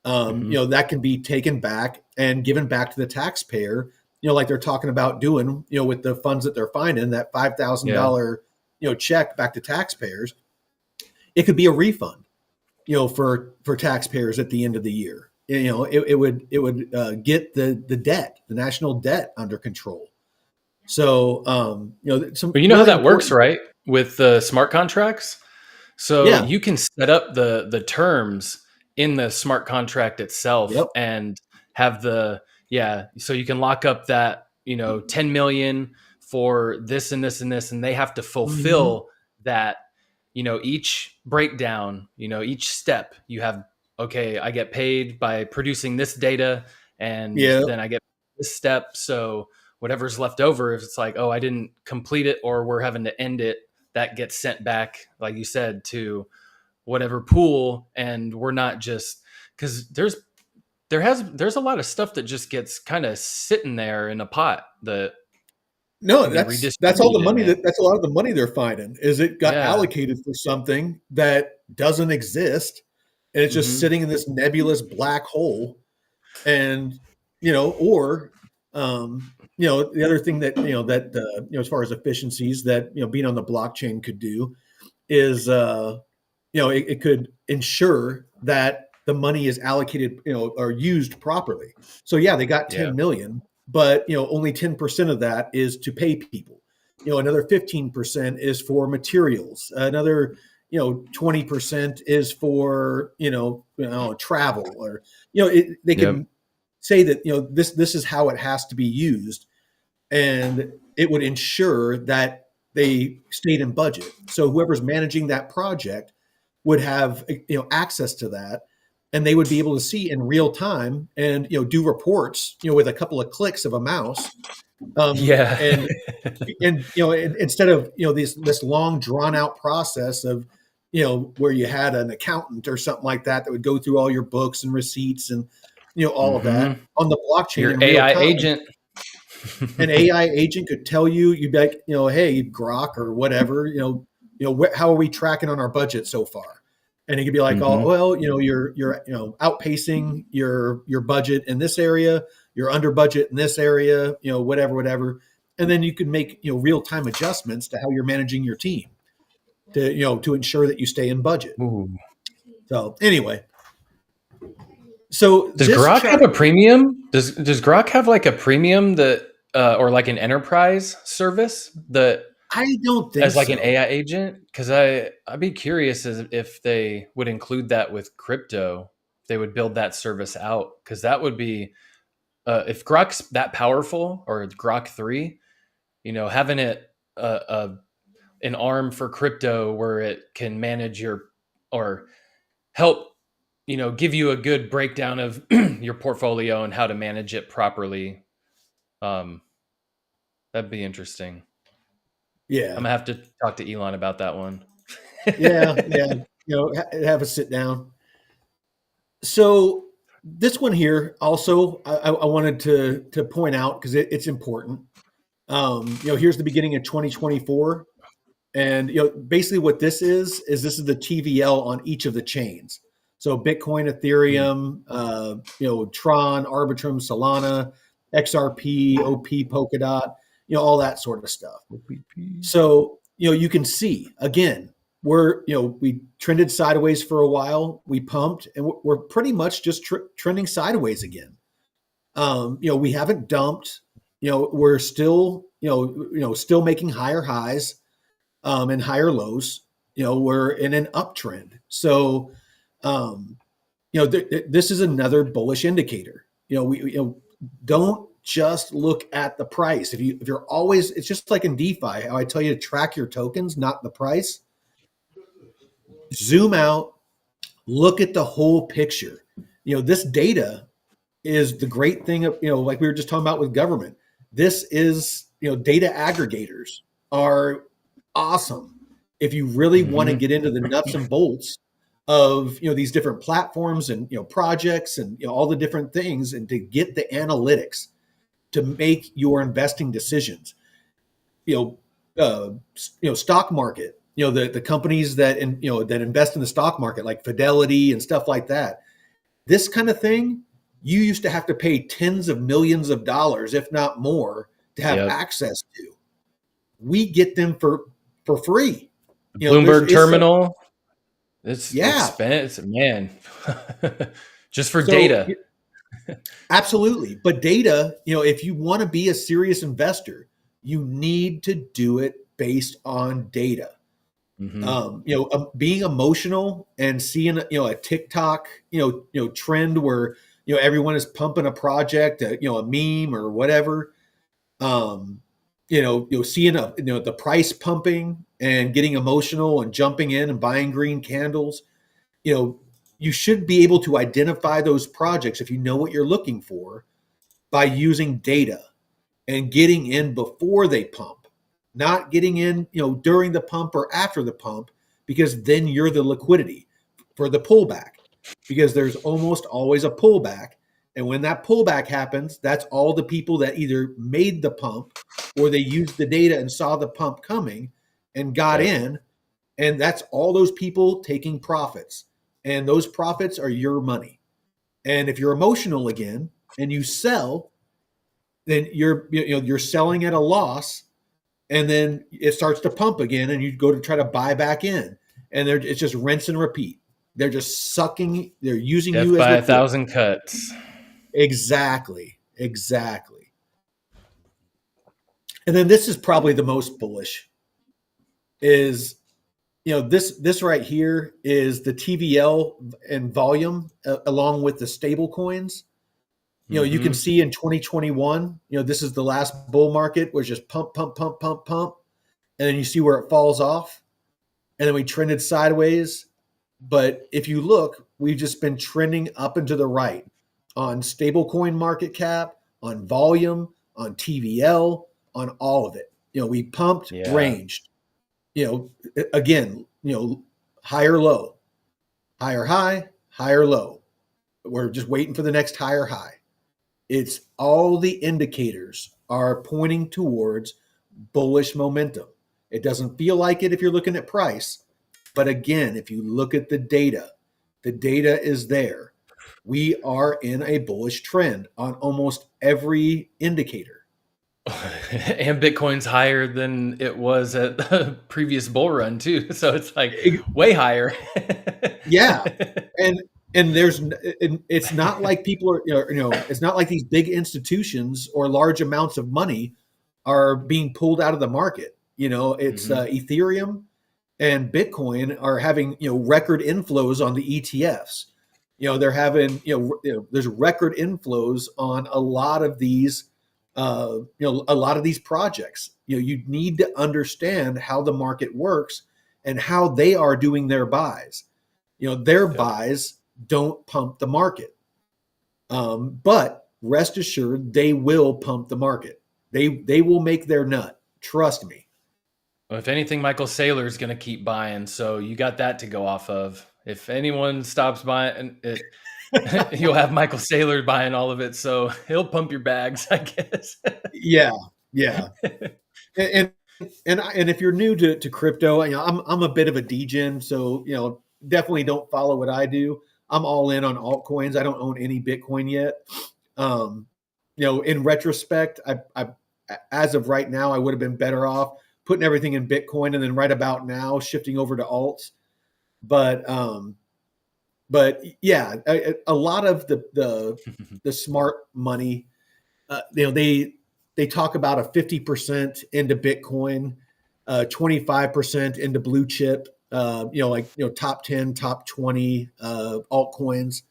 That can be taken back and given back to the taxpayer, like they're talking about doing, with the funds that they're finding, that $5,000, check back to taxpayers. It could be a refund, for taxpayers at the end of the year. It would get the national debt under control. So, But you know how that works, right? With the smart contracts. So Yeah. you can set up the terms in the smart contract itself Yep. and have so you can lock up that, 10 million for this and this and this, and they have to fulfill that, each breakdown, each step you have, okay, I get paid by producing this data, and then I get this step. So whatever's left over, if it's like, oh, I didn't complete it or we're having to end it, that gets sent back, like you said, to whatever pool. And we're not just, because there's a lot of stuff that just gets kind of sitting there in a pot that No, that's all the money that's a lot of the money they're finding is it got Yeah. allocated for something that doesn't exist, and it's just sitting in this nebulous black hole. And or the other thing that as far as efficiencies that being on the blockchain could do is it could ensure that the money is allocated or used properly. So yeah, they got 10 million, but only 10% of that is to pay people. Another 15% is for materials. Another 20% is for travel, or they can say that this is how it has to be used, and it would ensure that they stayed in budget. So whoever's managing that project would have access to that, and they would be able to see in real time and do reports with a couple of clicks of a mouse. And instead of this long drawn out process of where you had an accountant or something like that would go through all your books and receipts and all of that on the blockchain. Your in real AI time. agent. An AI agent could tell you'd be like, hey, Grok or whatever, how are we tracking on our budget so far? And it could be like, oh, well, you're outpacing your budget in this area, you're under budget in this area, whatever. And then you can make real time adjustments to how you're managing your team to ensure that you stay in budget. Ooh. So anyway. So does Grok have a premium? Does Grok have like a premium that or like an enterprise service that I don't think as like an AI agent? Because I'd be curious as if they would include that with crypto. If they would build that service out, because that would be if Grok's that powerful, or Grok 3, having it an arm for crypto where it can manage or help give you a good breakdown of your portfolio and how to manage it properly. That'd be interesting. Yeah. I'm gonna have to talk to Elon about that one. yeah. Have a sit down. So this one here also, I wanted to point out because it's important. Here's the beginning of 2024. And, basically what this is the TVL on each of the chains. So Bitcoin, Ethereum, Tron, Arbitrum, Solana, XRP, OP, Polkadot, all that sort of stuff. So, you can see, again, we trended sideways for a while. We pumped, and we're pretty much just trending sideways again. We haven't dumped. We're still, still making higher highs and higher lows. We're in an uptrend. So, this is another bullish indicator. don't just look at the price. If you're always, it's just like in DeFi, how I tell you to track your tokens, not the price. Zoom out, look at the whole picture. This data is the great thing of, like we were just talking about with government. This is, data aggregators are awesome. If you really want to get into the nuts and bolts of, these different platforms and, projects and, all the different things, and to get the analytics to make your investing decisions, stock market, the companies that, that invest in the stock market, like Fidelity and stuff like that. This kind of thing, you used to have to pay tens of millions of dollars, if not more, to have access to. We get them for free. Bloomberg terminal. It's expensive, man. Just for data. Absolutely. But data, if you want to be a serious investor, you need to do it based on data. Being emotional and seeing, a TikTok, trend where, everyone is pumping a project, a meme or whatever. Seeing the price pumping and getting emotional and jumping in and buying green candles. You should be able to identify those projects, if you know what you're looking for, by using data and getting in before they pump, not getting in, during the pump or after the pump, because then you're the liquidity for the pullback, because there's almost always a pullback. And when that pullback happens, that's all the people that either made the pump or they used the data and saw the pump coming and got in. And that's all those people taking profits. And those profits are your money. And if you're emotional again and you sell, then you're selling at a loss, and then it starts to pump again, and you go to try to buy back in, and it's just rinse and repeat. They're just sucking. They're using Death you as by 1,000 cuts. Exactly. And then this is probably the most bullish. Is this right here is the TVL and volume along with the stable coins. You can see in 2021, this is the last bull market was just pump. And then you see where it falls off. And then we trended sideways. But if you look, we've just been trending up and to the right on stablecoin market cap, on volume, on TVL, on all of it. We pumped, ranged, again, higher low, higher high, higher low. We're just waiting for the next higher high. It's all the indicators are pointing towards bullish momentum. It doesn't feel like it if you're looking at price. But again, if you look at the data is there. We are in a bullish trend on almost every indicator. And Bitcoin's higher than it was at the previous bull run too. So it's like way higher. Yeah. And it's not like people are, it's not like these big institutions or large amounts of money are being pulled out of the market. It's Ethereum and Bitcoin are having, record inflows on the ETFs. They're having, there's record inflows on a lot of these, a lot of these projects. You need to understand how the market works and how they are doing their buys. Their buys don't pump the market. But rest assured, they will pump the market. They will make their nut. Trust me. Well, if anything, Michael Saylor is going to keep buying. So you got that to go off of. If anyone stops buying it, you'll have Michael Saylor buying all of it. So he'll pump your bags, I guess. Yeah. And if you're new to crypto, I'm a bit of a degen, so definitely don't follow what I do. I'm all in on altcoins. I don't own any Bitcoin yet. In retrospect, I as of right now, I would have been better off putting everything in Bitcoin and then right about now shifting over to alts. But yeah, a lot of the smart money, they talk about a 50% into Bitcoin, 25% into blue chip, top 10, top 20 altcoins.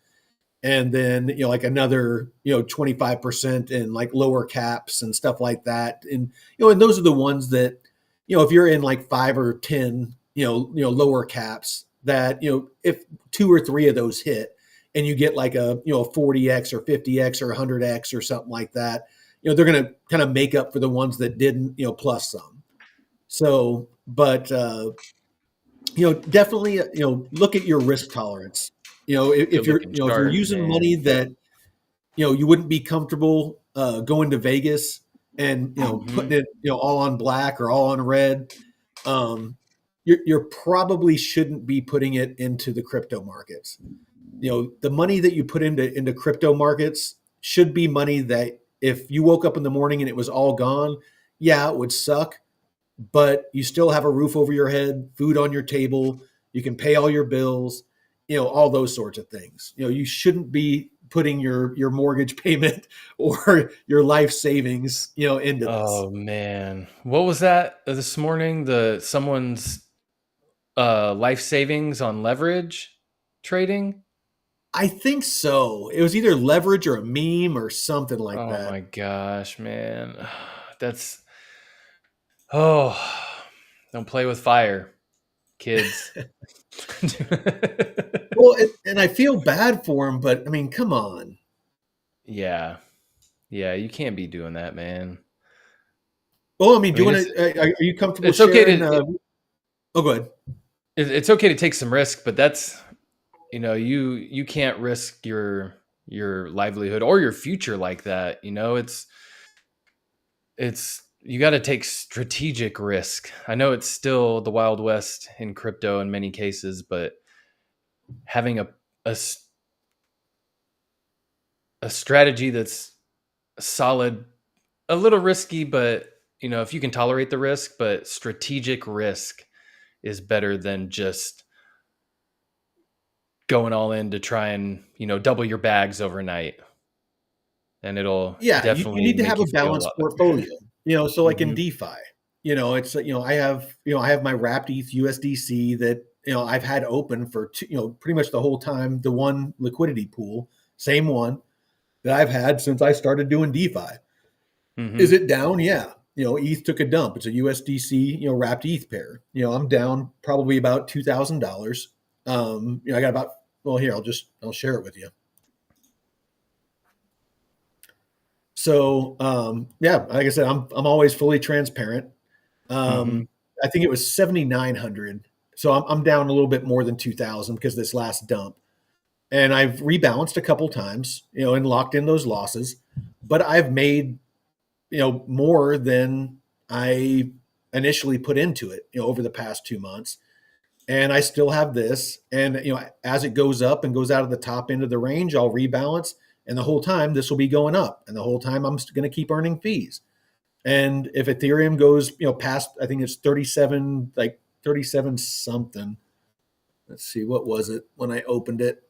and then like another 25% in like lower caps and stuff like that. And and those are the ones that if you're in like 5 or 10 lower caps, that if 2 or 3 of those hit and you get like a 40x or 50x or 100x or something like that, they're going to kind of make up for the ones that didn't, plus some. So but definitely look at your risk tolerance. You're If you're looking if you're sharp, using man. money that you wouldn't be comfortable going to Vegas and putting it all on black or all on red, you're probably shouldn't be putting it into the crypto markets. The money that you put into crypto markets should be money that if you woke up in the morning and it was all gone, yeah, it would suck, but you still have a roof over your head, food on your table, you can pay all your bills, all those sorts of things. You shouldn't be putting your mortgage payment or your life savings, into this. Oh man, what was that this morning? Someone's life savings on leverage trading. I think so. It was either leverage or a meme or something like Oh my that. gosh, man, that's oh, don't play with fire, kids. Well, and I feel bad for him, but I mean, come on. Yeah, yeah, you can't be doing that, man. Well, I mean, I do you mean, want to? Are you comfortable it's okay sharing? to Oh, go ahead. it's okay to take some risk, but that's you can't risk your livelihood or your future like that. It's you got to take strategic risk. I know it's still the Wild West in crypto in many cases, but having a s- a strategy that's solid, a little risky, but if you can tolerate the risk, but strategic risk is better than just going all in to try and double your bags overnight, and it'll Yeah, you definitely need to make have a you feel a balanced lot better. portfolio. So like in Hmm. DeFi, it's I have my wrapped ETH USDC that I've had open for pretty much the whole time. The one liquidity pool, same one that I've had since I started doing DeFi. Is Hmm. it down? Yeah. ETH took a dump. It's a USDC, wrapped ETH pair. I'm down probably about $2,000. I got about, well, here, I'll share it with you. So, yeah, like I said, I'm always fully transparent. Hmm. I think it was 7,900. So I'm down a little bit more than 2,000 because of this last dump. And I've rebalanced a couple times, and locked in those losses, but I've made more than I initially put into it, over the past 2 months. And I still have this. And, as it goes up and goes out of the top end of the range, I'll rebalance. And the whole time this will be going up. And the whole time I'm going to keep earning fees. And if Ethereum goes, past, I think it's 37, like 37 something. Let's see, what was it when I opened it?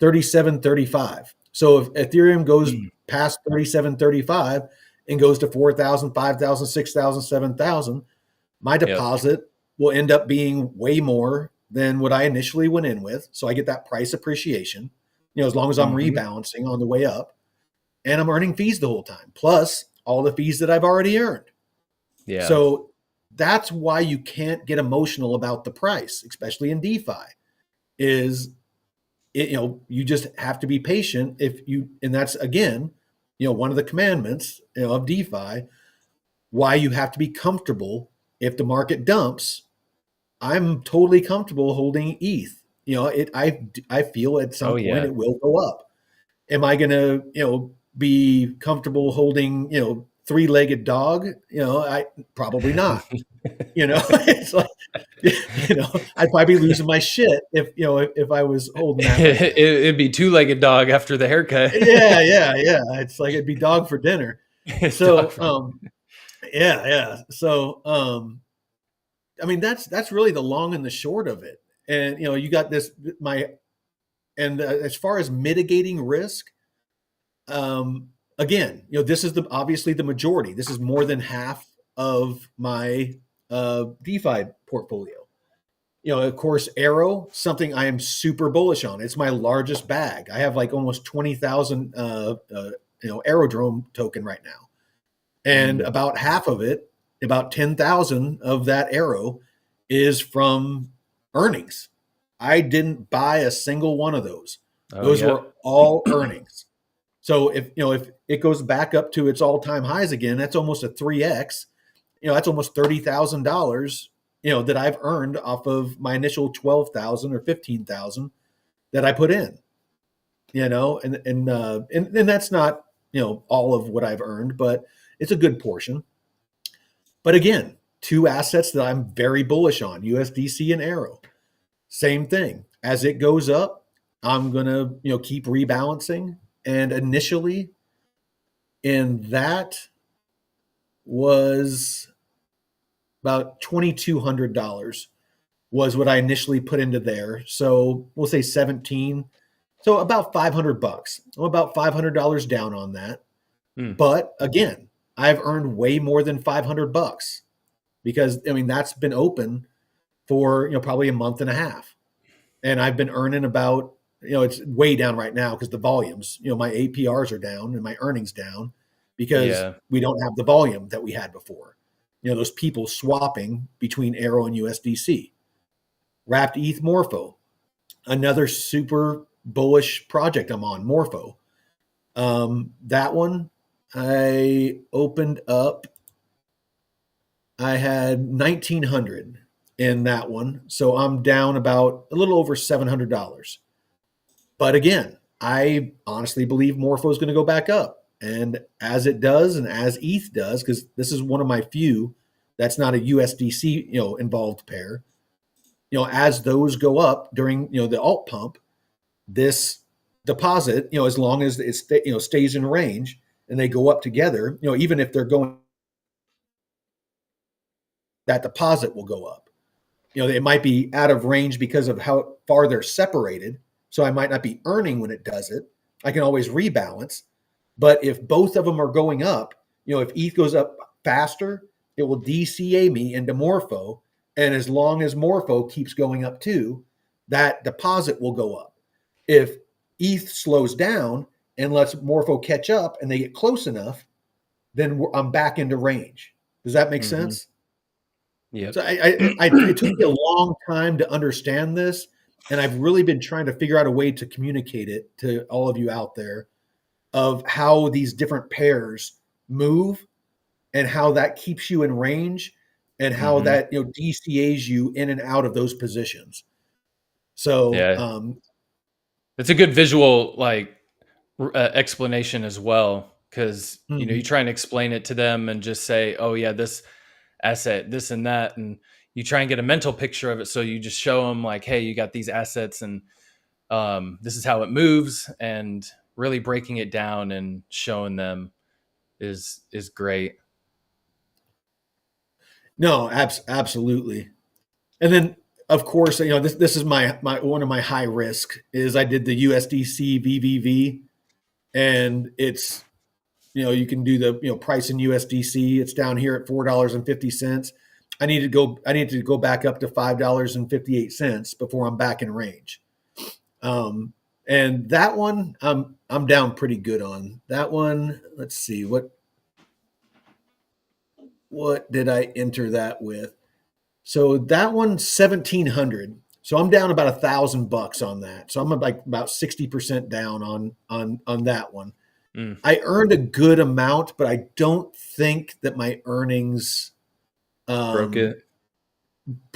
37.35. So if Ethereum goes past 37.35 and goes to 4,000, 5,000, 6,000, 7,000, my Yep. deposit will end up being way more than what I initially went in with. So I get that price appreciation, as long as I'm Hmm. rebalancing on the way up, and I'm earning fees the whole time, plus all the fees that I've already earned. Yeah. So that's why you can't get emotional about the price, especially in DeFi, is you just have to be patient and that's again, one of the commandments, of DeFi, why you have to be comfortable if the market dumps. I'm totally comfortable holding ETH. I feel at some Oh point yeah. it will go up. Am I going to, be comfortable holding, three-legged dog? I probably not. It's like, I'd probably be losing my shit if I was holding that right now. It'd be two-legged dog after the haircut. Yeah, yeah, yeah. It's like it'd be dog for dinner. Dog So, for yeah, yeah. So, I mean, that's really the long and the short of it. And you got this my and as far as mitigating risk, again, this is obviously the majority. This is more than half of my DeFi portfolio. Of course, Arrow, something I am super bullish on. It's my largest bag. I have like almost 20,000, Aerodrome token right now. And about half of it, about 10,000 of that Arrow is from earnings. I didn't buy a single one of those. Those were all earnings. So if it goes back up to its all-time highs again, that's almost a 3x. That's almost $30,000, that I've earned off of my initial 12,000 or 15,000 that I put in. And that's not, all of what I've earned, but it's a good portion. But again, two assets that I'm very bullish on, USDC and Arrow. Same thing. As it goes up, I'm going to, keep rebalancing. And initially, and that was about $2,200 was what I initially put into there. So we'll say 17. So about $500. I'm about $500 down on that. But again, I've earned way more than $500 because that's been open for probably a month and a half, and I've been earning about it's way down right now because the volumes my APRs are down and my earnings down because we don't have the volume that we had before. Those people swapping between Arrow and USDC. Wrapped ETH Morpho, another super bullish project I'm on. Morpho, that one I opened up. I had 1,900 in that one, so I'm down about a little over $700. But again, I honestly believe Morpho is going to go back up, and as it does, and as ETH does, because this is one of my few that's not a USDC involved pair. As those go up during the alt pump, this deposit as long as it stays in range and they go up together, even if they're going, that deposit will go up. It might be out of range because of how far they're separated. So I might not be earning when it does it. I can always rebalance. But if both of them are going up, if ETH goes up faster, it will DCA me into Morpho. And as long as Morpho keeps going up too, that deposit will go up. If ETH slows down and lets Morpho catch up and they get close enough, then I'm back into range. Does that make sense? Yeah. So it took me a long time to understand this, and I've really been trying to figure out a way to communicate it to all of you out there of how these different pairs move and how that keeps you in range and how that DCAs you in and out of those positions. So it's a good visual explanation as well, because you try and explain it to them and just say, oh yeah, this asset, this and that, and you try and get a mental picture of it. So you just show them like, hey, you got these assets and this is how it moves, and really breaking it down and showing them is great. No, absolutely. And then of course, this is my one of my high risk is I did the USDC VVV, and it's you can do the price in USDC. It's down here at $4.50. I need to go back up to $5.58 before I'm back in range. And that one I'm down pretty good on. That one, let's see, what did I enter that with? So that one 1,700. So I'm down about $1,000 on that. So I'm like about 60% down on that one. I earned a good amount, but I don't think that my earnings broke it.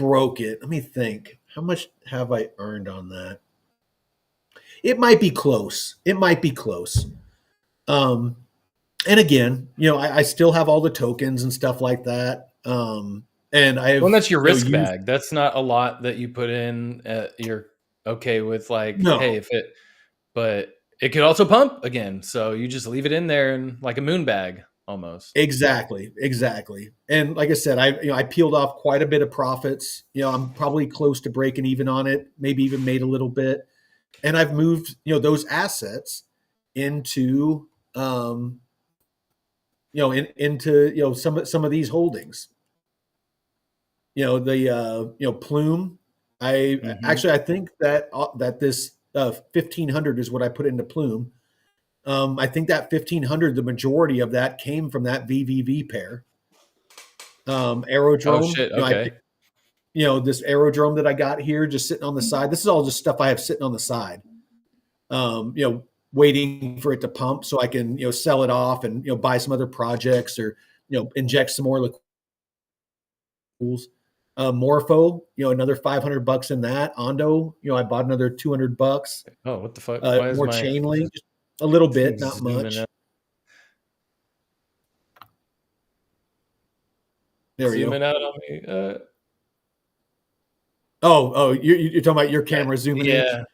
Let me think. How much have I earned on that? It might be close. And again, I still have all the tokens and stuff like that. And that's your risk bag. That's not a lot that you put in. You're okay with hey, but it could also pump again. So you just leave it in there and like a moon bag almost. Exactly. And like I said, I peeled off quite a bit of profits. I'm probably close to breaking even on it, maybe even made a little bit. And I've moved, those assets into, into some of these holdings. The Plume, Mhm. I think that this 1500 is what I put into Plume. I think that 1500, the majority of that came from that VVV pair. Oh Aerodrome, shit. Okay. this aerodrome that I got here just sitting on the side. This is all just stuff I have sitting on the side. Waiting for it to pump so I can, sell it off and, buy some other projects or, inject some more liquids. Morpho, another $500 in that. Ondo, I bought another $200. Oh, what the fuck? Why is More my chain link, just a little thing bit, not zooming much. out? There we Zooming go. out on me. You're talking about your Yeah. camera zooming in. Yeah.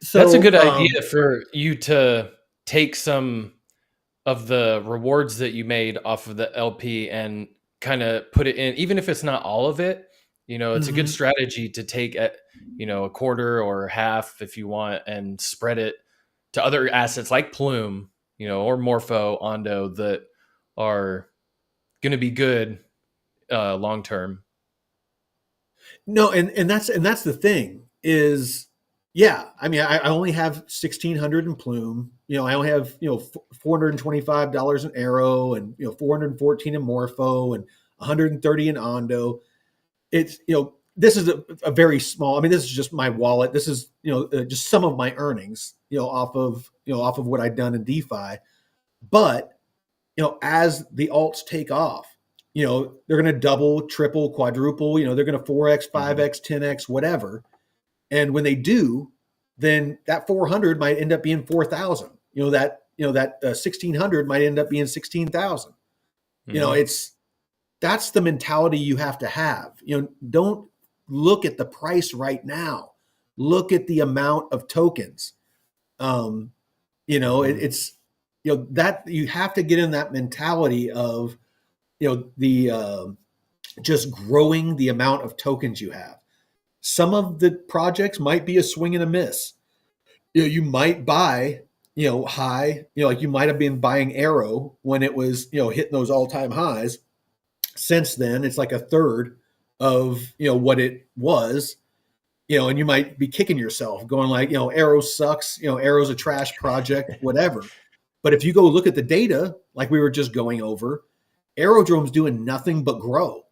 That's a So, good idea for you to take some of the rewards that you made off of the LP and kind of put it in, even if it's not all of it. It's a good mhm. strategy to take at, a quarter or half if you want and spread it to other assets like Plume, or Morpho, Ondo that are going to be good long term. No, and that's the thing is, yeah. I mean, I only have 1,600 in Plume. I only have $425 in Arrow, and 414 in Morpho, and 130 in Ondo. It's this is a very small. I mean, this is just my wallet. This is just some of my earnings off of what I've done in DeFi. But as the alts take off, they're going to double, triple, quadruple, they're going to 4x, Mhm. 5x, 10x, whatever. And when they do, then that 400 might end up being 4,000. That 1,600 might end up being 16,000. Mhm. It's that's the mentality you have to have. Don't look at the price right now. Look at the amount of tokens. Um, Mhm. it's that you have to get in that mentality of the just growing the amount of tokens you have. Some of the projects might be a swing and a miss. You might buy high, like you might have been buying Arrow when it was hitting those all-time highs. Since then it's like a third of what it was, and you might be kicking yourself going like, Arrow sucks, Arrow's a trash project, whatever. But if you go look at the data, like we were just going over, Aerodrome's doing nothing but grow.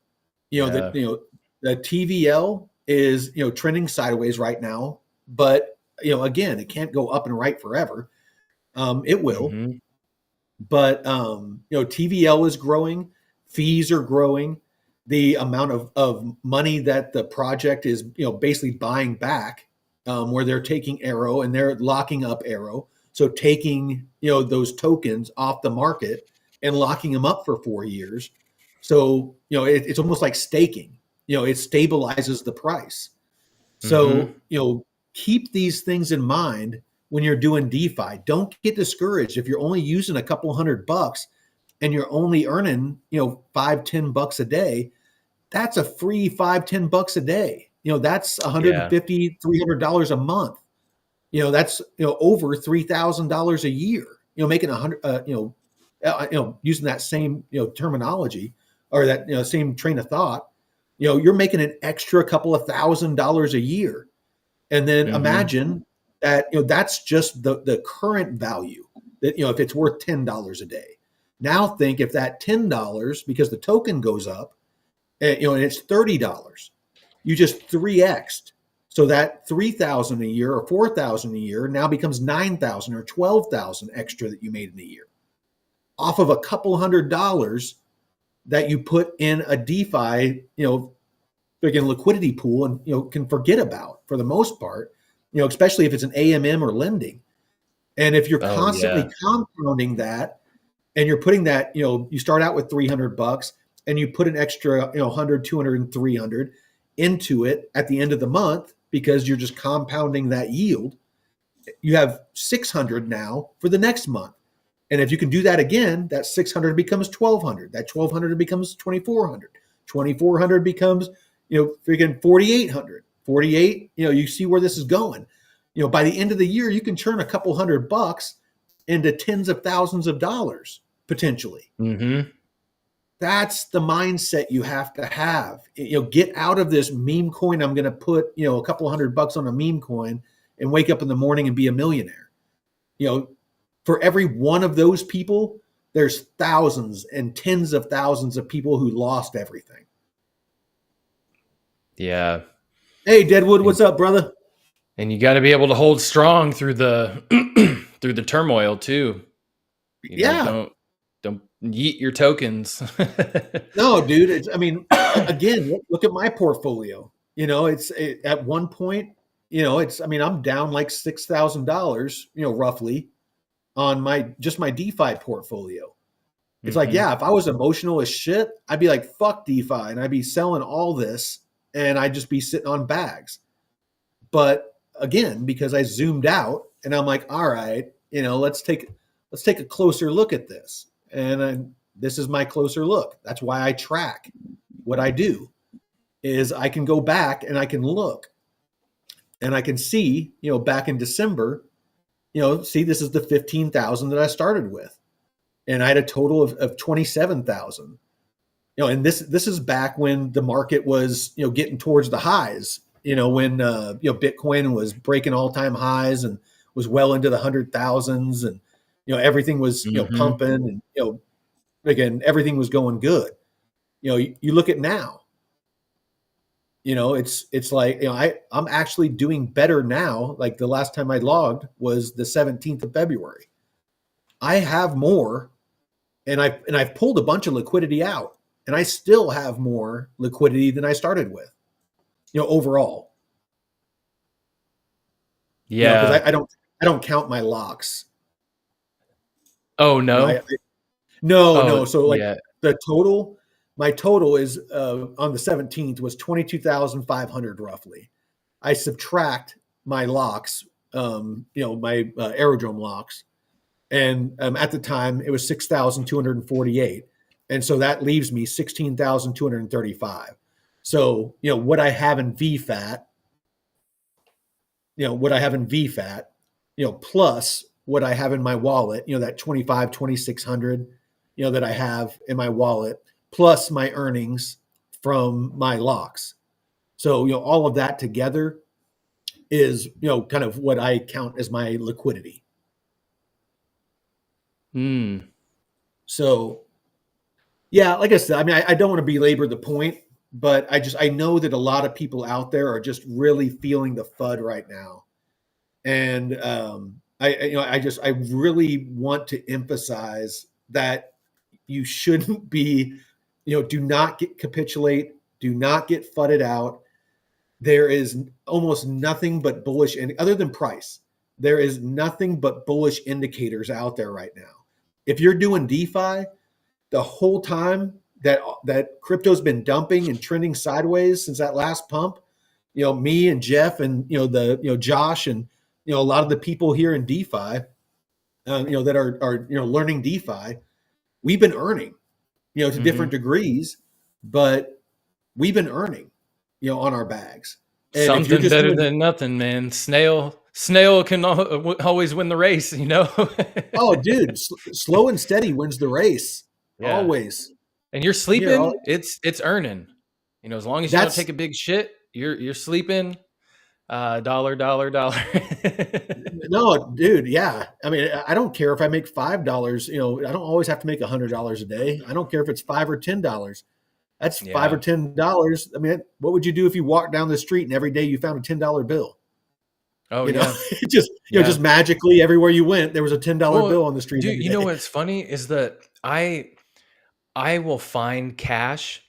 Yeah. The TVL is trending sideways right now, but again, it can't go up and right forever. It will, Mhm. but TVL is growing, fees are growing, the amount of money that the project is basically buying back, where they're taking Arrow and they're locking up Arrow, so taking those tokens off the market and locking them up for 4 years. So it's almost like staking. It stabilizes the price. Mhm. So keep these things in mind when you're doing DeFi. Don't get discouraged if you're only using a couple $100 and you're only earning, 5-10 bucks a day. That's a free 5-10 bucks a day. That's Yeah. 150, $300 a month. That's over $3,000 a year. Making 100, using that same terminology or that same train of thought. You're making an extra couple of $1,000 a year. And then Mhm. imagine that that's just the current value, that if it's worth $10 a day. Now think if that $10, because the token goes up, and it's $30, you just 3x'd. So that 3,000 a year or 4,000 a year now becomes 9,000 or 12,000 extra that you made in a year off of a couple $100 that you put in a DeFi, freaking liquidity pool, and can forget about for the most part. Especially if it's an AMM or lending. And if you're Oh constantly yeah. compounding that, and you're putting that, you start out with $300 and you put an extra 100, 200, and 300 into it at the end of the month because you're just compounding that yield. You have 600 now for the next month. And if you can do that again, that 600 becomes 1,200. That 1,200 becomes 2,400. 2,400 becomes, freaking 4,800. 48, you see where this is going. By the end of the year, you can turn a couple $100 into tens of thousands of dollars potentially. Mhm. That's the mindset you have to have. Get out of this meme coin. I'm going to put, a couple $100 on a meme coin and wake up in the morning and be a millionaire. For every one of those people, there's thousands and tens of thousands of people who lost everything. Yeah. Hey, Deadwood, what's up, brother? And you got to be able to hold strong through the through the turmoil too. Don't yeet your tokens. No, dude. Again, look at my portfolio. At one point, I'm down like $6,000, roughly on my DeFi portfolio. It's like, yeah, if I was emotional as shit, I'd be like, fuck DeFi, and I'd be selling all this, and I'd just be sitting on bags. But again, because I zoomed out, and I'm like, all right, let's take a closer look at this. And this is my closer look. That's why I track what I do, is I can go back and I can look, and I can see, back in December, see, this is the 15,000 that I started with. And I had a total of 27,000, and this is back when the market was, getting towards the highs, when, Bitcoin was breaking all time highs and was well into the 100,000s, and, everything was, pumping, and, again, everything was going good. You look at now, it's like, I'm actually doing better now. Like the last time I logged was the 17th of February. I have more, and I've pulled a bunch of liquidity out, and I still have more liquidity than I started with, overall. Yeah. Because I don't count my locks. Oh no. No. So yeah. my total is on the 17th was 22,500 roughly. I subtract my locks, my Aerodrome locks. And at the time it was 6,248. And so that leaves me 16,235. So, what I have in VFAT, plus what I have in my wallet, that 2,600, that I have in my wallet, plus my earnings from my locks. So, all of that together is, kind of what I count as my liquidity. So, yeah, like I said, I don't want to belabor the point, but I know that a lot of people out there are just really feeling the FUD right now. And I really want to emphasize that you shouldn't be, do not capitulate, do not get FUDded out. There is almost nothing but bullish, and other than price, there is nothing but bullish indicators out there right now. If you're doing DeFi, the whole time that crypto's been dumping and trending sideways since that last pump, me and Jeff and Josh and a lot of the people here in DeFi, that are learning DeFi, we've been earning, to different degrees, but we've been earning, on our bags. And something better than nothing, man. Snail can always win the race, Oh, dude, slow and steady wins the race. Yeah. Always. And you're sleeping, it's earning. As long as you don't take a big shit, you're sleeping. Dollar. No, dude. Yeah. I don't care if I make $5, I don't always have to make $100 a day. I don't care if it's $5 or $10. That's $5 or $10. What would you do if you walked down the street and every day you found a $10 bill? Oh, yeah. Just magically everywhere you went, there was a $10 bill on the street. Dude, you know what's funny is that I will find cash,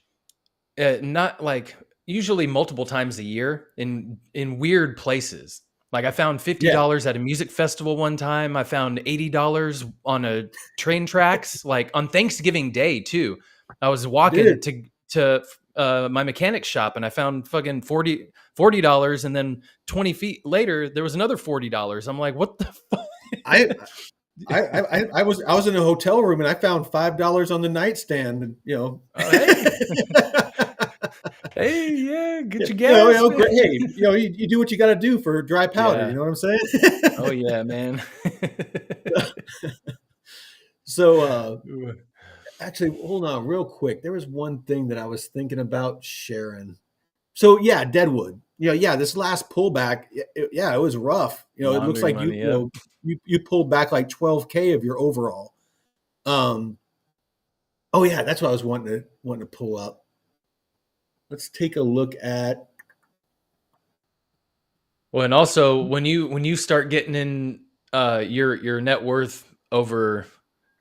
not like usually multiple times a year in weird places. Like I found $50 at a music festival one time. I found $80 on a train tracks, like on Thanksgiving Day too. I was walking to my mechanic shop and I found fucking $40, and then 20 feet later there was another $40. I'm like, what the fuck? I was in a hotel room and I found $5 on the nightstand, and hey, yeah, get your gas. Hey, you do what you got to do for dry powder. You know what I'm saying? Oh yeah, man. So Actually, hold on real quick. There was one thing that I was thinking about sharing. So yeah, Deadwood. Yeah, this last pullback, yeah, it was rough. It looks Laundering like money. Yep. you pulled back like 12K of your overall. Um, oh yeah, that's what I was wanting to pull up. Let's take a look at. Well, and also when you start getting in your net worth over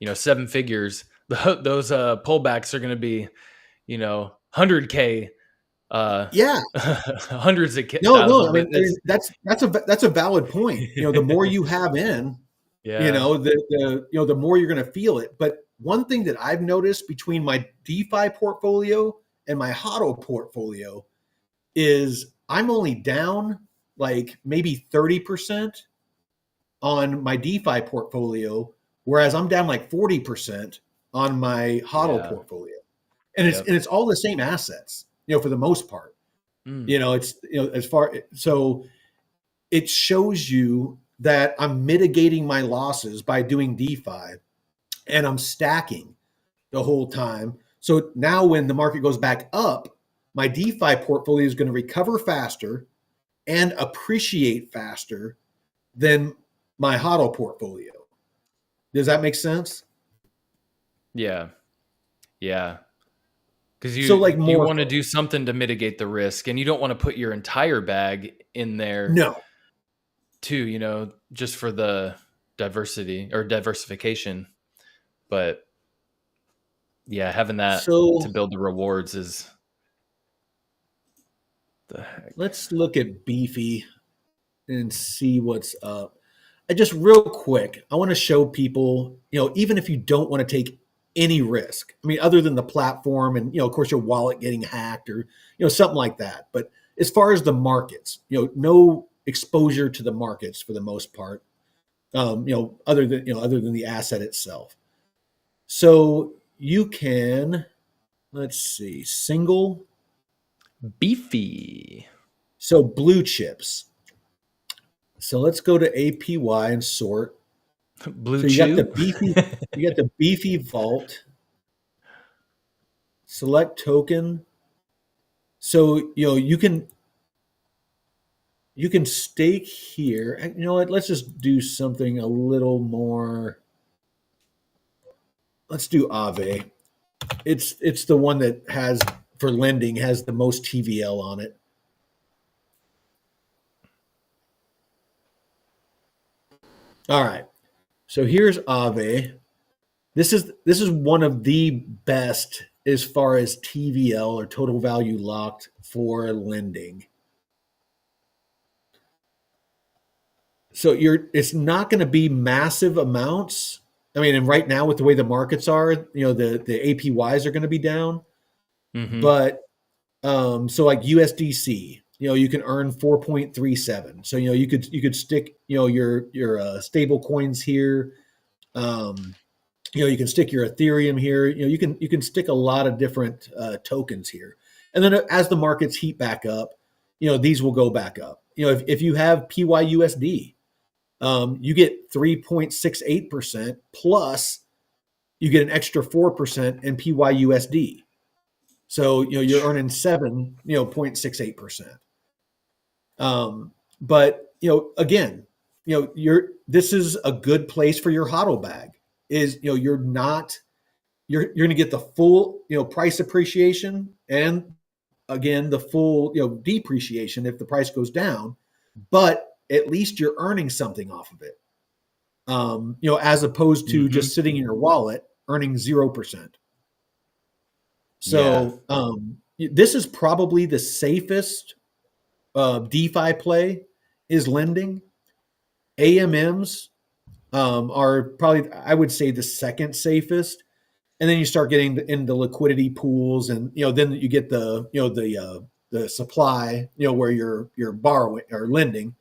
7 figures, those pullbacks are going to be 100K, Yeah, hundreds of no. I thousands. mean, that's a valid point. The more you have in, Yeah. the more you're going to feel it. But one thing that I've noticed between my DeFi portfolio and my HODL portfolio is I'm only down like maybe 30% on my DeFi portfolio, whereas I'm down like 40% on my HODL Yeah. portfolio. And Yep. it's all the same assets, for the most part. Mm. It's as far so it shows you that I'm mitigating my losses by doing DeFi and I'm stacking the whole time. So now when the market goes back up, my DeFi portfolio is going to recover faster and appreciate faster than my HODL portfolio. Does that make sense? Yeah. Yeah. Because So like you more want to do something to mitigate the risk, and you don't want to put your entire bag in there no. too, just for the diversity or diversification. But yeah, having that So to build the rewards is the heck. let's look at Beefy and see what's up. I just real quick, I want to show people, even if you don't want to take any risk, I mean, other than the platform and, of course, your wallet getting hacked or, something like that. But as far as the markets, no exposure to the markets for the most part, other than the asset itself. So you can, let's see, single. Beefy. So blue chips. So let's go to APY and sort. Blue So you got the Chew. beefy vault. Select token. So you can stake here. You know what? Let's just do something a little more. Let's do Aave. It's the one that has for lending has the most TVL on it. All right. So here's Aave. This is one of the best as far as TVL or total value locked for lending. So it's not going to be massive amounts. I mean, and right now with the way the markets are, the APYs are going to be down. Mm-hmm. But so like USDC, you can earn 4.37. So you could stick your stable coins here. You can stick your Ethereum here. You can stick a lot of different tokens here. And then as the markets heat back up, these will go back up. If you have PYUSD, you get 3.68% plus you get an extra 4% in PYUSD. So you're earning 7.68%. But again, this is a good place for your HODL bag. Is you're going to get the full price appreciation and again the full depreciation if the price goes down, but at least you're earning something off of it. As opposed to just sitting in your wallet earning 0%. So this is probably the safest DeFi play is lending. AMMs are probably, I would say, the second safest. And then you start getting into liquidity pools, and then you get the supply, where you're borrowing or lending,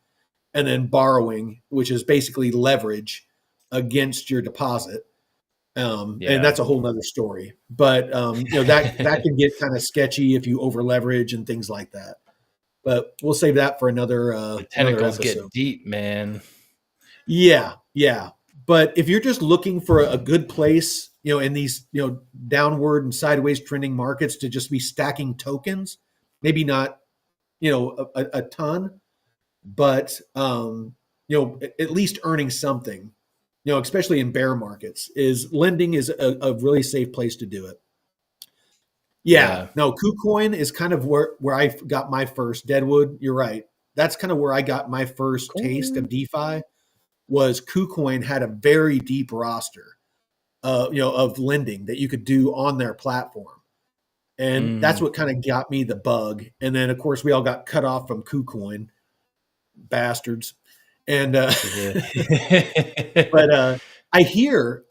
and then borrowing, which is basically leverage against your deposit. And that's a whole nother story. But that can get kind of sketchy if you over leverage and things like that. But we'll save that for another. The tentacles get deep, man. Yeah. But if you're just looking for a good place, in these, downward and sideways trending markets to just be stacking tokens, maybe not, a ton, but, at least earning something, especially in bear markets, is lending is a really safe place to do it. Yeah, Yeah. no, KuCoin is kind of where I got my first. Deadwood, you're right. That's kind of where I got my first taste of DeFi. Was KuCoin had a very deep roster, of lending that you could do on their platform, and that's Mm. what kind of got me the bug. And then, of course, we all got cut off from KuCoin, bastards. And Yeah. but I hear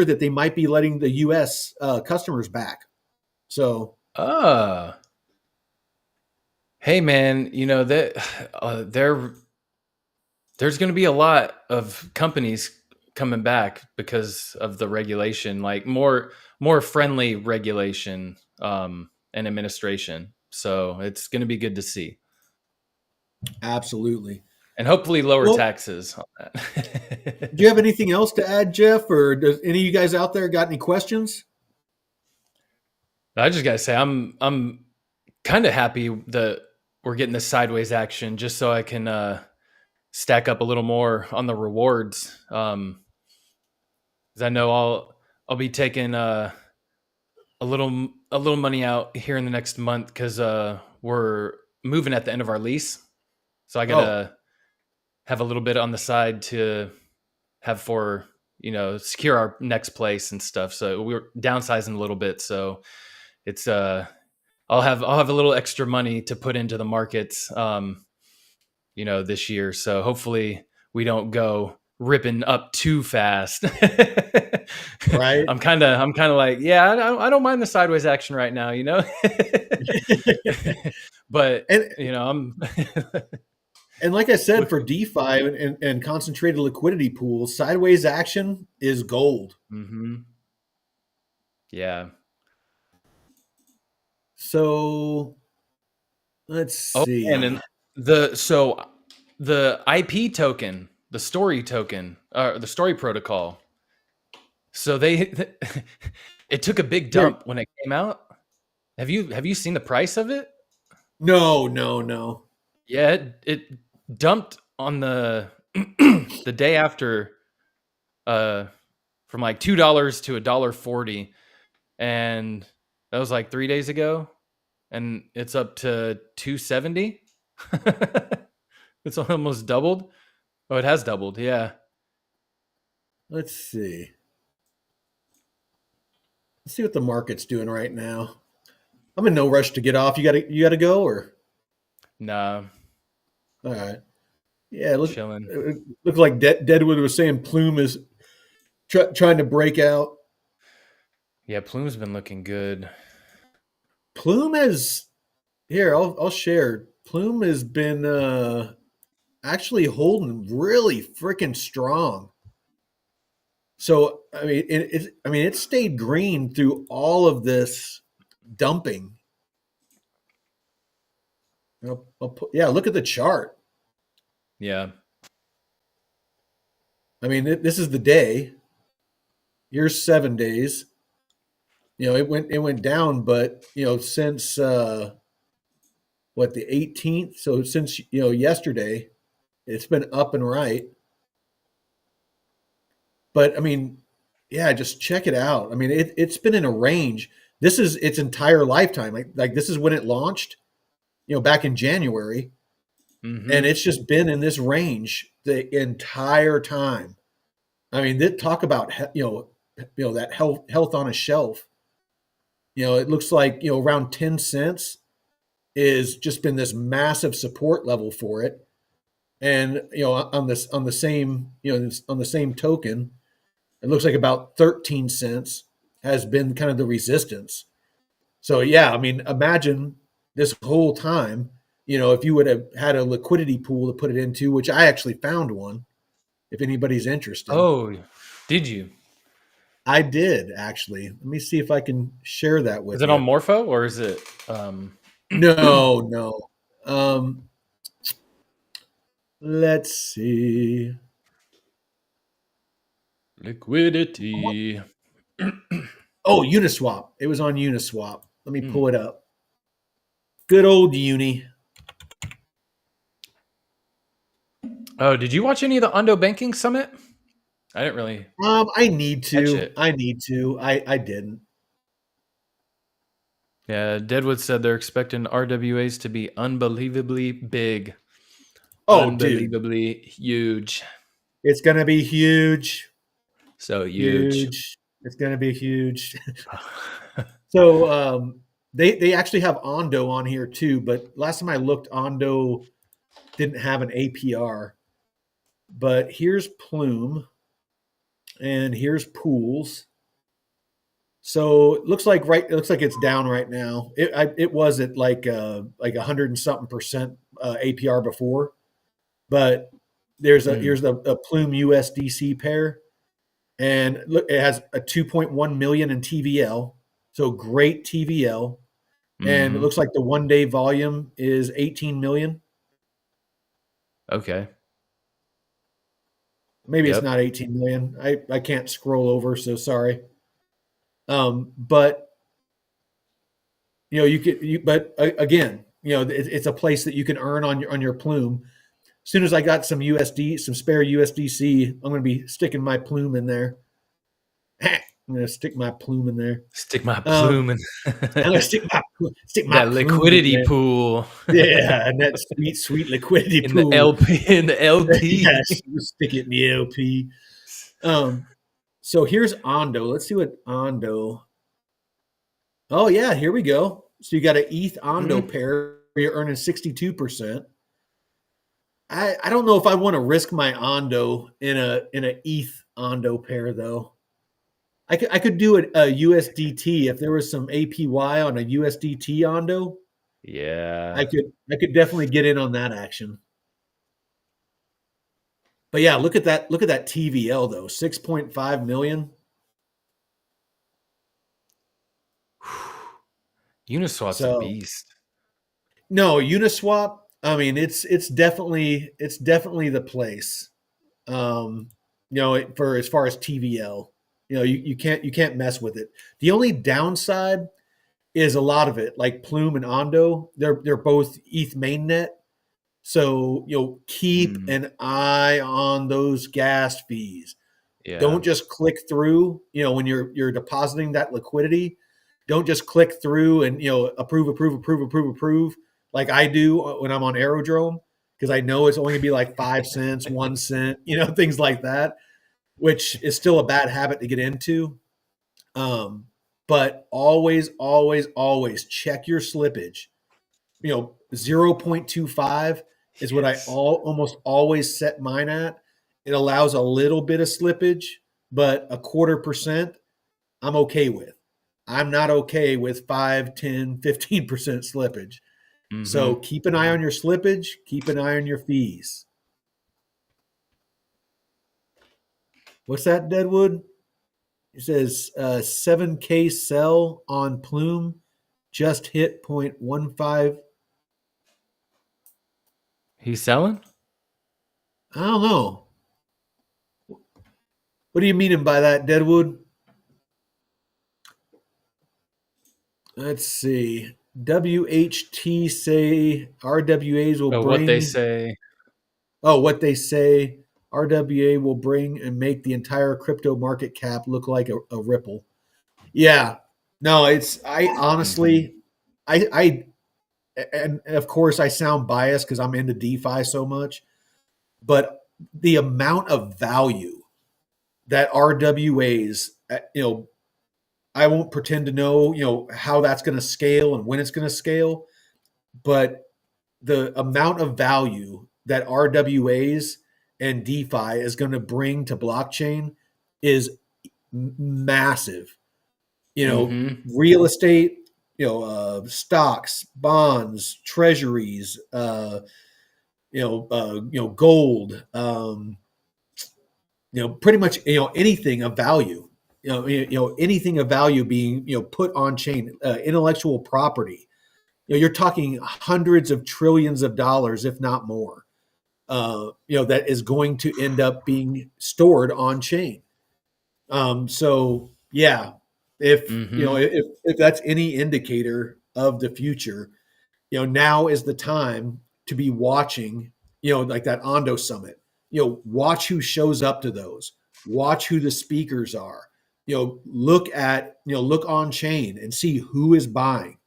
that they might be letting the U.S. Customers back. So Ah, hey man, that there's going to be a lot of companies coming back because of the regulation, like more friendly regulation and administration. So it's going to be good to see, absolutely. and hopefully lower Well, taxes on do you that. have anything else to add, Jeff, or does any of you guys out there got any questions? I just gotta say, I'm kind of happy that we're getting this sideways action, just so I can stack up a little more on the rewards. 'Cause I know I'll be taking a little money out here in the next month because we're moving at the end of our lease, so I Oh, gotta have a little bit on the side to have for secure our next place and stuff. So we're downsizing a little bit, so it's I'll have a little extra money to put into the markets, this year. So hopefully we don't go ripping up too fast. right. I'm kind of like, yeah, I don't mind the sideways action right now, but and I'm and like I said, look. for DeFi and concentrated liquidity pools, sideways action is gold. Hmm. Yeah. So let's Oh, and see. then the IP token, the story token, the story protocol. So it took a big Here, dump when it came out. Have you seen the price of it? no, no, no. Yeah, it dumped on the the day after, uh from like $2 to $1.40, and that was like 3 days ago, and it's up to 270. It's almost doubled. Oh, it has doubled. Yeah. Let's see. Let's see what the market's doing right now. I'm in no rush to get off. You gotta go, or Nah, all right. Yeah, chilling. it looked like Deadwood was saying Plume is trying to break out. Yeah, Plume's been looking good. Plume has here. I'll share. Plume has been actually holding really freaking strong. So I mean, it stayed green through all of this dumping. Yeah, look at the chart. Yeah. I mean, this is the day. Here's 7 days. It went down, but since what, the 18th. So since yesterday, it's been up and right. But I mean, yeah, just check it out. I mean, it's been in a range. This is its entire lifetime. Like this is when it launched, back in January, and Mm-hmm. it's just been in this range the entire time. I mean, talk about that health on a shelf. It looks like around 10 cents is just been this massive support level for it, and on the same token, it looks like about 13 cents has been kind of the resistance. So yeah, I mean, imagine this whole time, if you would have had a liquidity pool to put it into, which I actually found one, if anybody's interested. Oh, did you? I did actually. Let me see if I can share that Is with it on you. Morpho or is it No, no. Let's see. Liquidity. Oh, Uniswap. It was on Uniswap. Let me Hmm. pull it up. Good old Uni. Oh, did you watch any of the Ondo Banking Summit? I didn't really I need catch to. it. I didn't. Yeah, Deadwood said they're expecting RWAs to be unbelievably big, Oh, dude. unbelievably huge. It's gonna be huge. So huge. Huge. It's gonna be huge. So they actually have Ondo on here too, but last time I looked, Ondo didn't have an APR. But here's Plume and here's Pools. So it looks like it's down right now. It was at like 100 and something percent APR before, but here's a Plume USDC pair, and look, it has a 2.1 million in TVL, so great TVL, and it looks like the 1 day volume is 18 million. Okay. Maybe it's Yep. not 18 million. I can't scroll over, so sorry. But but again, it's a place that you can earn on your Plume. As soon as I got some spare USDC, I'm going to be sticking my Plume in there. I'm going to stick my Plume in there. Stick my Um, plume in I'm going to stick my that Plume in liquidity there. pool. Yeah, and that sweet liquidity in pool. the LP in the LP. Yes, stick it in the LP. So here's Ondo. Let's see what Ondo. Oh yeah, here we go. So you got an ETH Ondo pair. You're earning 62%. I don't know if I want to risk my Ondo in a ETH Ondo pair though. I could do a USDT if there was some APY on a USDT Ondo. Yeah. I could definitely get in on that action. But yeah, look at that TVL though, 6.5 million. Uniswap's a So beast. no, Uniswap. I mean, it's definitely the place. For as far as TVL, you can't mess with it. The only downside is a lot of it, like Plume and Ondo. They're both ETH mainnet, so keep an eye on those gas fees. Yeah. Don't just click through. When you're depositing that liquidity, don't just click through and approve like I do when I'm on Aerodrome, because I know it's only gonna be like 5 cents, 1 cent, things like that, which is still a bad habit to get into. But always, always, always check your slippage. 0.25 is what I almost always set mine at. It allows a little bit of slippage, but 0.25% I'm okay with. I'm not okay with 5, 10, 15% slippage. So keep an eye on your slippage, keep an eye on your fees. What's that, Deadwood? It says 7K sell on Plume, just hit 0.15. He's selling? I don't know. What do you mean by that, Deadwood? Let's see. WHT say RWAs will bring. What they say. Oh, what they say. RWA will bring and make the entire crypto market cap look like a Ripple. Yeah. No, I honestly, and of course I sound biased because I'm into DeFi so much, but the amount of value that RWAs, I won't pretend to know, how that's going to scale and when it's going to scale, but the amount of value that RWAs and DeFi is going to bring to blockchain is massive. Real estate, stocks, bonds, treasuries, gold, pretty much, anything of value, anything of value being, put on chain, intellectual property. You're talking hundreds of trillions of dollars, if not more, that is going to end up being stored on chain. So yeah, if you know Mm-hmm. if that's any indicator of the future, now is the time to be watching, like that Ondo summit. Watch who shows up to those. Watch who the speakers are. Look on chain and see who is buying.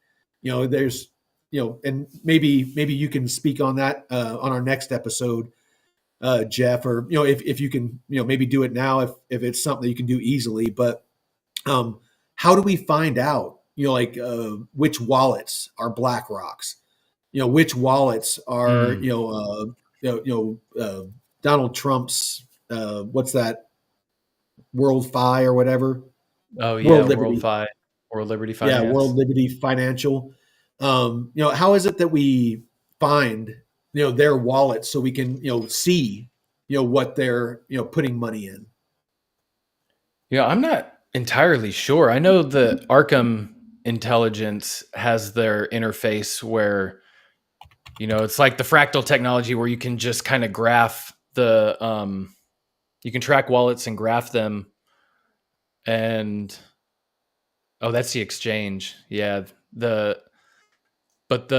There's, and maybe you can speak on that on our next episode, Jeff, or if you can, maybe do it now if it's something that you can do easily. But how do we find out, like which wallets are BlackRock's? Which wallets are Mm. Donald Trump's what's that, World Fi or whatever, Oh yeah, World Liberty, World Liberty yeah, World Finance. Liberty Financial. How is it that we find their wallets so we can see what they're putting money in? Yeah, I'm not entirely sure. I know the Arkham Intelligence has their interface where, it's like the fractal technology where you can just kind of graph you can track wallets and graph them. And oh, that's the exchange. Yeah. But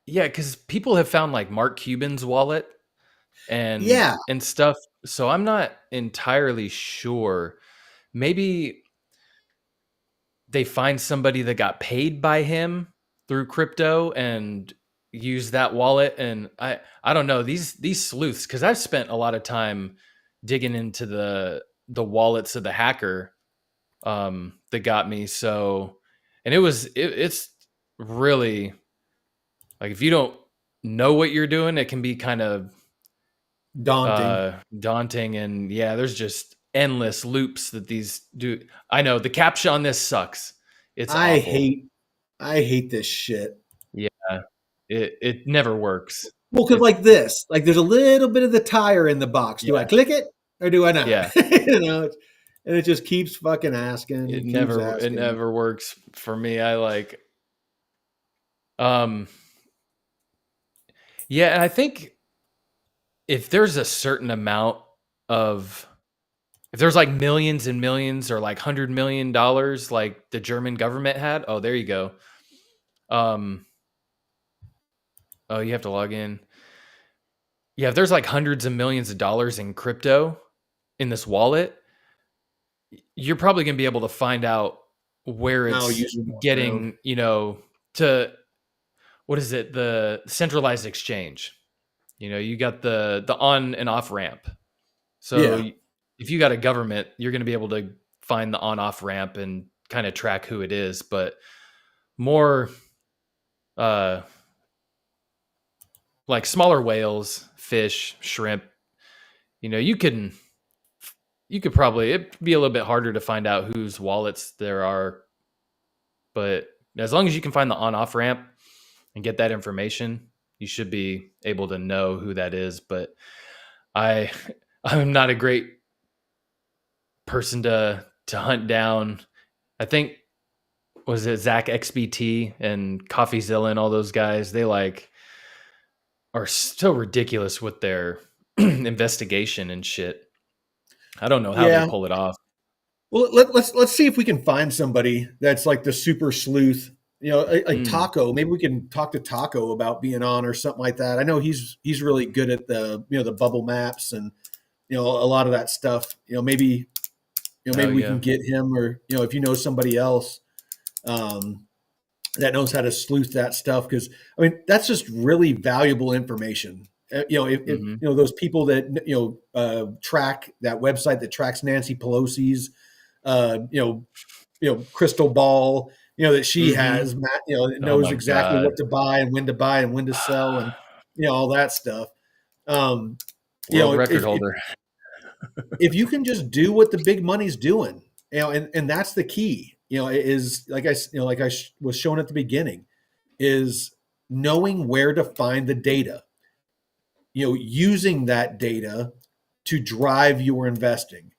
yeah, because people have found like Mark Cuban's wallet and Yeah, stuff. So I'm not entirely sure. Maybe they find somebody that got paid by him through crypto and use that wallet. And I don't know, these sleuths, because I've spent a lot of time digging into the wallets of the hacker that got me. So, and it's really like, if you don't know what you're doing, it can be kind of daunting. daunting. And yeah, there's just endless loops that these do. I know the captcha on this sucks. It's I awful. hate I hate this shit. Yeah, it never works. Well, because It like this, like there's a little bit of the tire in the box. Do I Yeah, click it or do I not? yeah. And it just keeps fucking asking It and keeps asking. never works for me. I like um yeah, and I think if there's a certain amount of if there's like millions and millions, or like $100 million like the German government had, oh there you go. Um oh, you have to log in. Yeah, if there's like hundreds of millions of dollars in crypto in this wallet, you're probably going to be able to find out where Now it's using more code. getting, to what is it, the centralized exchange. You got the on and off ramp. So Yeah. if you got a government, you're going to be able to find the on off ramp and kind of track who it is. But more uh like smaller whales, fish, shrimp, you could probably, it'd be a little bit harder to find out whose wallets there are. But as long as you can find the on off ramp and get that information, you should be able to know who that is. But I I'm not a great person to hunt down. I think, was it Zach XBT and CoffeeZilla and all those guys, they like are so ridiculous with their investigation and shit. I don't know how they Yeah. pull it off. Well, let's see if we can find somebody that's like the super sleuth. Like Mm. Taco. Maybe we can talk to Taco about being on or something like that. I know he's really good at the bubble maps and a lot of that stuff. Oh Maybe we can yeah. get him, or if you know somebody else um, that knows how to sleuth that stuff, because I mean that's just really valuable information. If Hmm. those people that track that website that tracks Nancy Pelosi's uh, you know crystal ball, that she Hmm. has, Matt, that Oh knows my exactly god. what to buy and when to sell, and all that stuff. Um, World record if holder. if you can just do what the big money's doing, and that's the key, is like was shown at the beginning, is knowing where to find the data, using that data to drive your investing,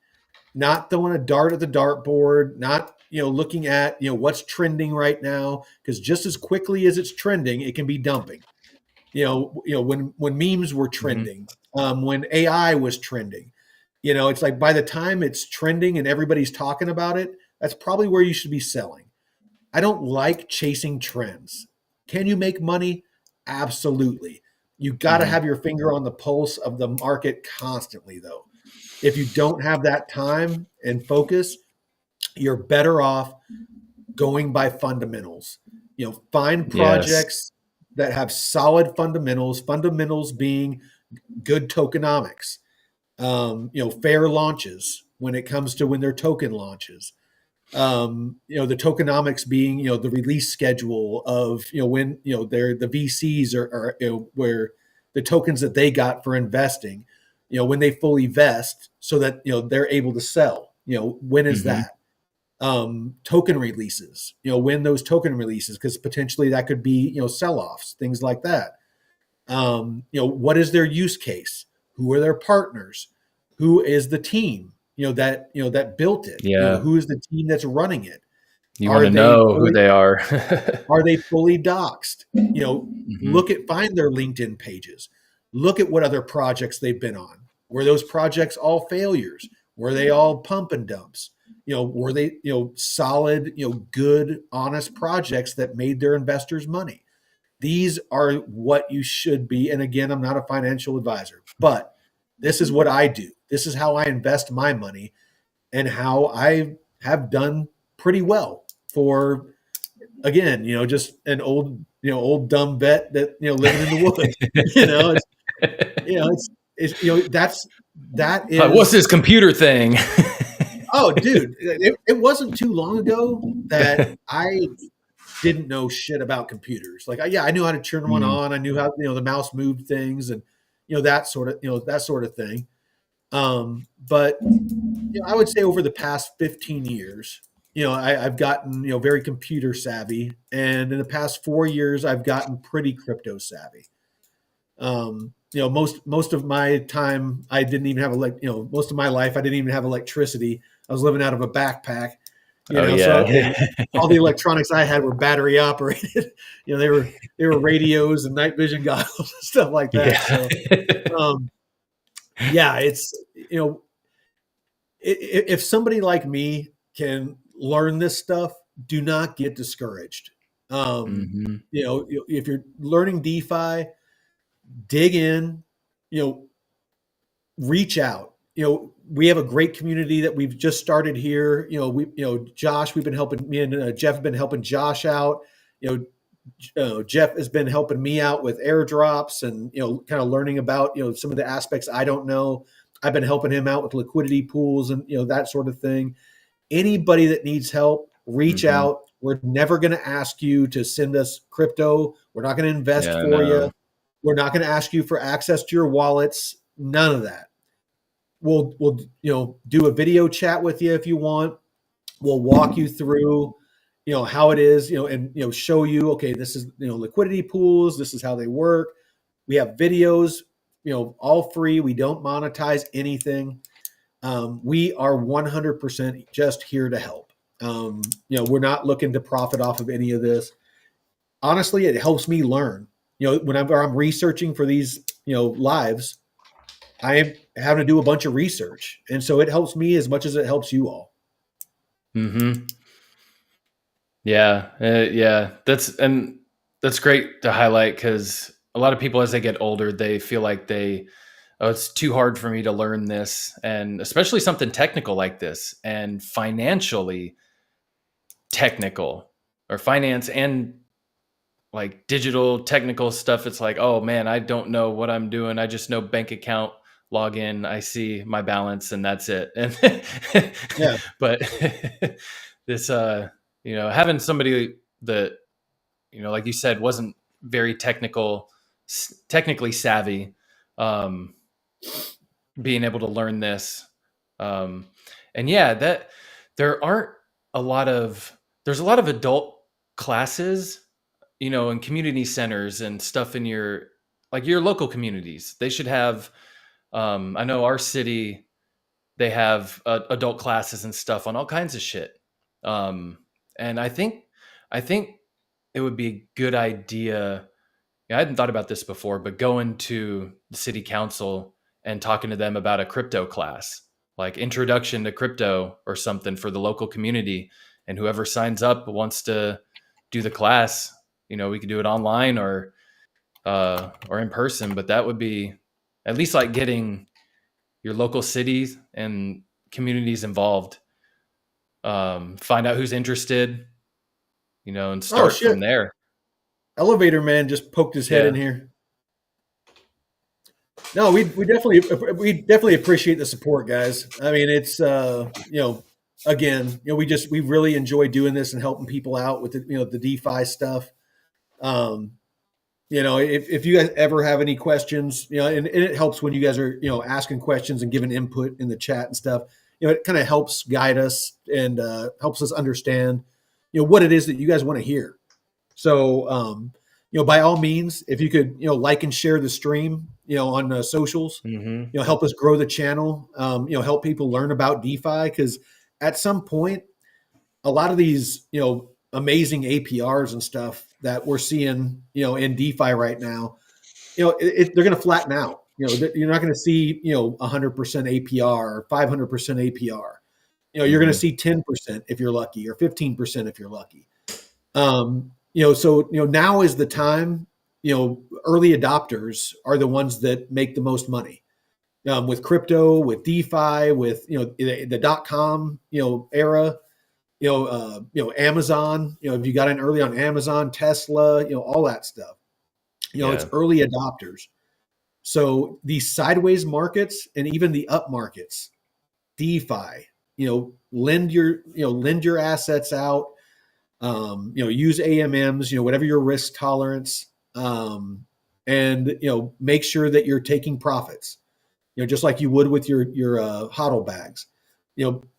not throwing a dart at the dartboard, not looking at what's trending right now, because just as quickly as it's trending, it can be dumping. when memes were Hmm. trending, when AI was trending, it's like by the time it's trending and everybody's talking about it, that's probably where you should be selling. I don't like chasing trends. Can you make money? Absolutely. You got to Hmm. have your finger on the pulse of the market constantly, though. If you don't have that time and focus, you're better off going by fundamentals. Find Yes. projects that have solid fundamentals, fundamentals being good tokenomics, fair launches when it comes to when their token launches. The tokenomics being, the release schedule of, when, they're the VCs are where the tokens that they got for investing, when they fully vest so that, they're able to sell, when is Hmm. that? Token releases, when those token releases, because potentially that could be, sell-offs, things like that. What is their use case? Who are their partners? Who is the team, that built it? Yeah. Who is the team that's running it? You want Are to they know who fully they are. are they fully doxxed? Hmm. Find their LinkedIn pages. Look at what other projects they've been on. Were those projects all failures? Were they all pump and dumps? Were they, solid, good, honest projects that made their investors money? These are what you should be. And again, I'm not a financial advisor, but this is what I do. This is how I invest my money and how I have done pretty well for, again, just an old dumb vet that, living in the woods. It's, that What's is, this computer thing? oh, dude, it wasn't too long ago that I didn't know shit about computers. Like, yeah, I knew how to turn one Mm, on. I knew how, the mouse moved things and, that sort of thing. But I would say over the past 15 years, I've gotten, very computer savvy. And in the past 4 years, I've gotten pretty crypto savvy. Most of my time, I didn't even have most of my life, I didn't even have electricity. I was living out of a backpack, oh so, yeah. and all the electronics I had were battery operated. They were radios and night vision goggles and stuff like that. Yeah. So, um, yeah, it's, if somebody like me can learn this stuff, do not get discouraged. Hmm. If you're learning DeFi, dig in, you know, reach out. We have a great community that we've just started here. Josh, we've been helping me and Jeff have been helping Josh out. Jeff has been helping me out with airdrops and, kind of learning about, some of the aspects I don't know. I've been helping him out with liquidity pools and, that sort of thing. Anybody that needs help, reach Hmm. out. We're never going to ask you to send us crypto. We're not going to invest Yeah, for you. no. We're not going to ask you for access to your wallets. None of that. We'll do a video chat with you if you want. We'll walk you through, how it is, and show you, okay, this is, liquidity pools, this is how they work. We have videos, all free. We don't monetize anything. We are 100% just here to help. We're not looking to profit off of any of this. Honestly, it helps me learn. Whenever I'm researching for these, lives, I am having to do a bunch of research. And so it helps me as much as it helps you all. Hmm. Yeah, yeah. That's great to highlight because a lot of people, as they get older, they feel like oh, it's too hard for me to learn this, and especially something technical like this, and financially technical, or finance and like digital technical stuff. It's like, oh man, I don't know what I'm doing. I just know bank account, log in, I see my balance, and that's it. And Yeah. but this having somebody that, like you said, wasn't very technically savvy, um being able to learn this. And yeah, that there aren't a lot of there's a lot of adult classes, in community centers and stuff in your local communities. They should have, I know our city, they have adult classes and stuff on all kinds of shit. And I think it would be a good idea Yeah, I hadn't thought about this before, but going to the city council and talking to them about a crypto class, like introduction to crypto or something for the local community, and whoever signs up wants to do the class, we could do it online or in person, but that would be at least like getting your local cities and communities involved. Find out who's interested, and Oh start from shit! there. Elevator man just poked his head in Yeah. here. No, we definitely appreciate the support, guys. I mean, it's again, we really enjoy doing this and helping people out with the DeFi stuff. Um, if you guys ever have any questions, and it helps when you guys are asking questions and giving input in the chat and stuff. It kind of helps guide us and helps us understand what it is that you guys want to hear. So, by all means, if you could, like and share the stream, on socials, Mm-hmm. help us grow the channel, help people learn about DeFi. Because at some point, a lot of these, amazing APRs and stuff that we're seeing, in DeFi right now, they're going to flatten out. You're not going to see, 100% APR or 500% APR. You're going to Mm-hmm. see 10% if you're lucky, or 15% if you're lucky. So now is the time. Early adopters are the ones that make the most money. With crypto, with DeFi, with the .com era. Amazon. If you got in early on Amazon, Tesla, all that stuff. It's Yeah. early adopters. So these sideways markets and even the up markets, DeFi. Lend your assets out. Use AMMs, whatever your risk tolerance, and make sure that you're taking profits. Just like you would with your HODL bags.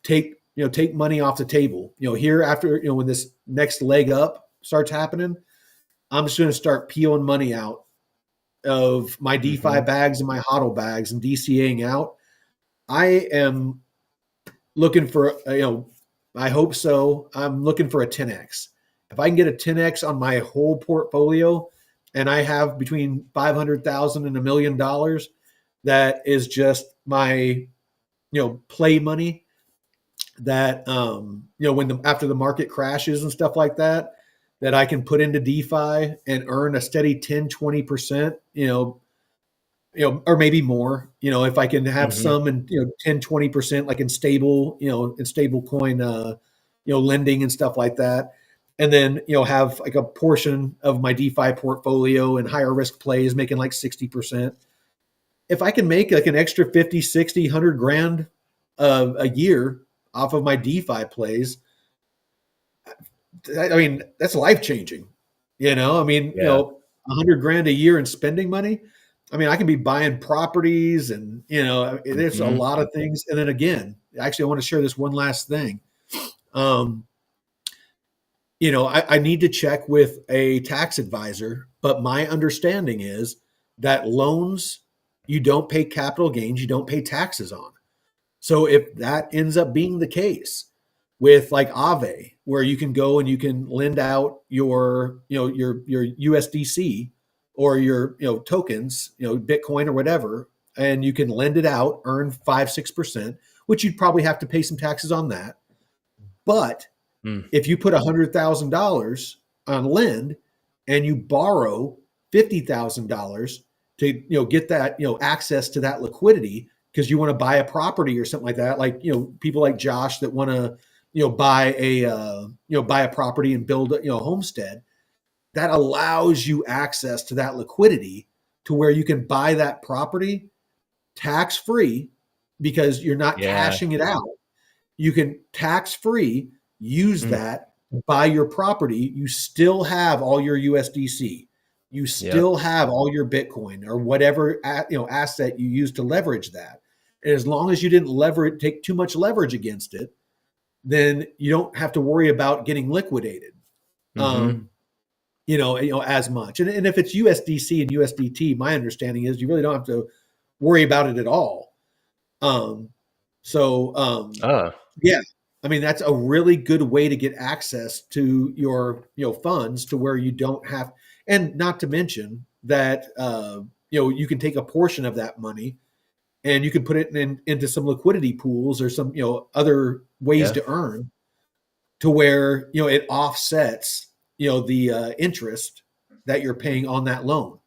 Take money off the table. Here after when this next leg up starts happening, I'm just going to start peeling money out of my DeFi Mm-hmm. bags and my HODL bags and DCAing out. I am looking for I hope so. I'm looking for a 10x. If I can get a 10x on my whole portfolio, and I have between 500,000 and $1 million, that is just my play money. That after the market crashes and stuff like that, that I can put into DeFi and earn a steady 10-20%. Or maybe more, if I can have Mm-hmm. some and 10-20%, like in stable coin, lending and stuff like that. And then, have like a portion of my DeFi portfolio and higher risk plays making like 60%. If I can make like an extra 50, 60, 100 grand a year off of my DeFi plays, I mean, that's life changing. I mean, Yeah. 100 grand a year in spending money. I mean, I can be buying properties and, there's a Mm-hmm. lot of things. And then again, actually, I want to share this one last thing. Um, I need to check with a tax advisor, but my understanding is that loans, you don't pay capital gains, you don't pay taxes on. So if that ends up being the case with like Aave, where you can go and you can lend out your USDC or your tokens, Bitcoin or whatever, and you can lend it out, earn 5-6%, which you'd probably have to pay some taxes on that. But Mm. if you put $100,000 on lend and you borrow $50,000 to get that access to that liquidity because you want to buy a property or something like that, like people like Josh that want to buy a property and build a homestead, that allows you access to that liquidity to where you can buy that property tax free because you're not Yeah. cashing it out. You can tax free use Mm. that, buy your property. You still have all your USDC. You Yep. still have all your Bitcoin or whatever asset you use to leverage that. And as long as you didn't take too much leverage against it, then you don't have to worry about getting liquidated. Mm-hmm. As much. And if it's USDC and USDT, my understanding is you really don't have to worry about it at all. Um, so Ah. yeah, I mean that's a really good way to get access to your funds to where you don't have, and not to mention that you can take a portion of that money and you can put it into some liquidity pools or some other ways Yeah. to earn, to where it offsets the interest that you're paying on that loan.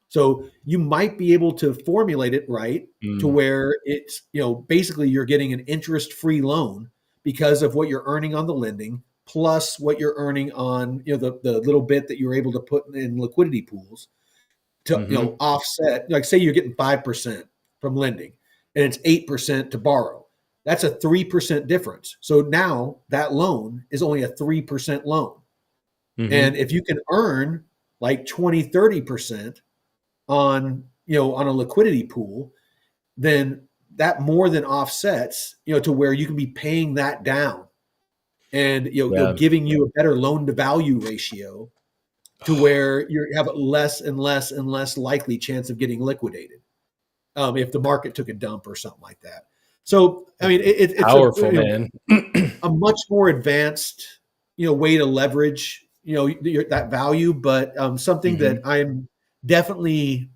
So you might be able to formulate it right to Mm. where it's basically you're getting an interest-free loan because of what you're earning on the lending plus what you're earning on the little bit that you're able to put in liquidity pools to Mm-hmm. offset. Like, say you're getting 5% from lending and it's 8% to borrow. That's a 3% difference. So now that loan is only a 3% loan. Mm-hmm. And if you can earn like 20-30% on on a liquidity pool, then that more than offsets to where you can be paying that down and Yeah. giving you a better loan to value ratio to where you have a less and less and less likely chance of getting liquidated if the market took a dump or something like that. So I mean, it's Powerful, man. a much more advanced way to leverage that value, but something Mm-hmm. that I'm definitely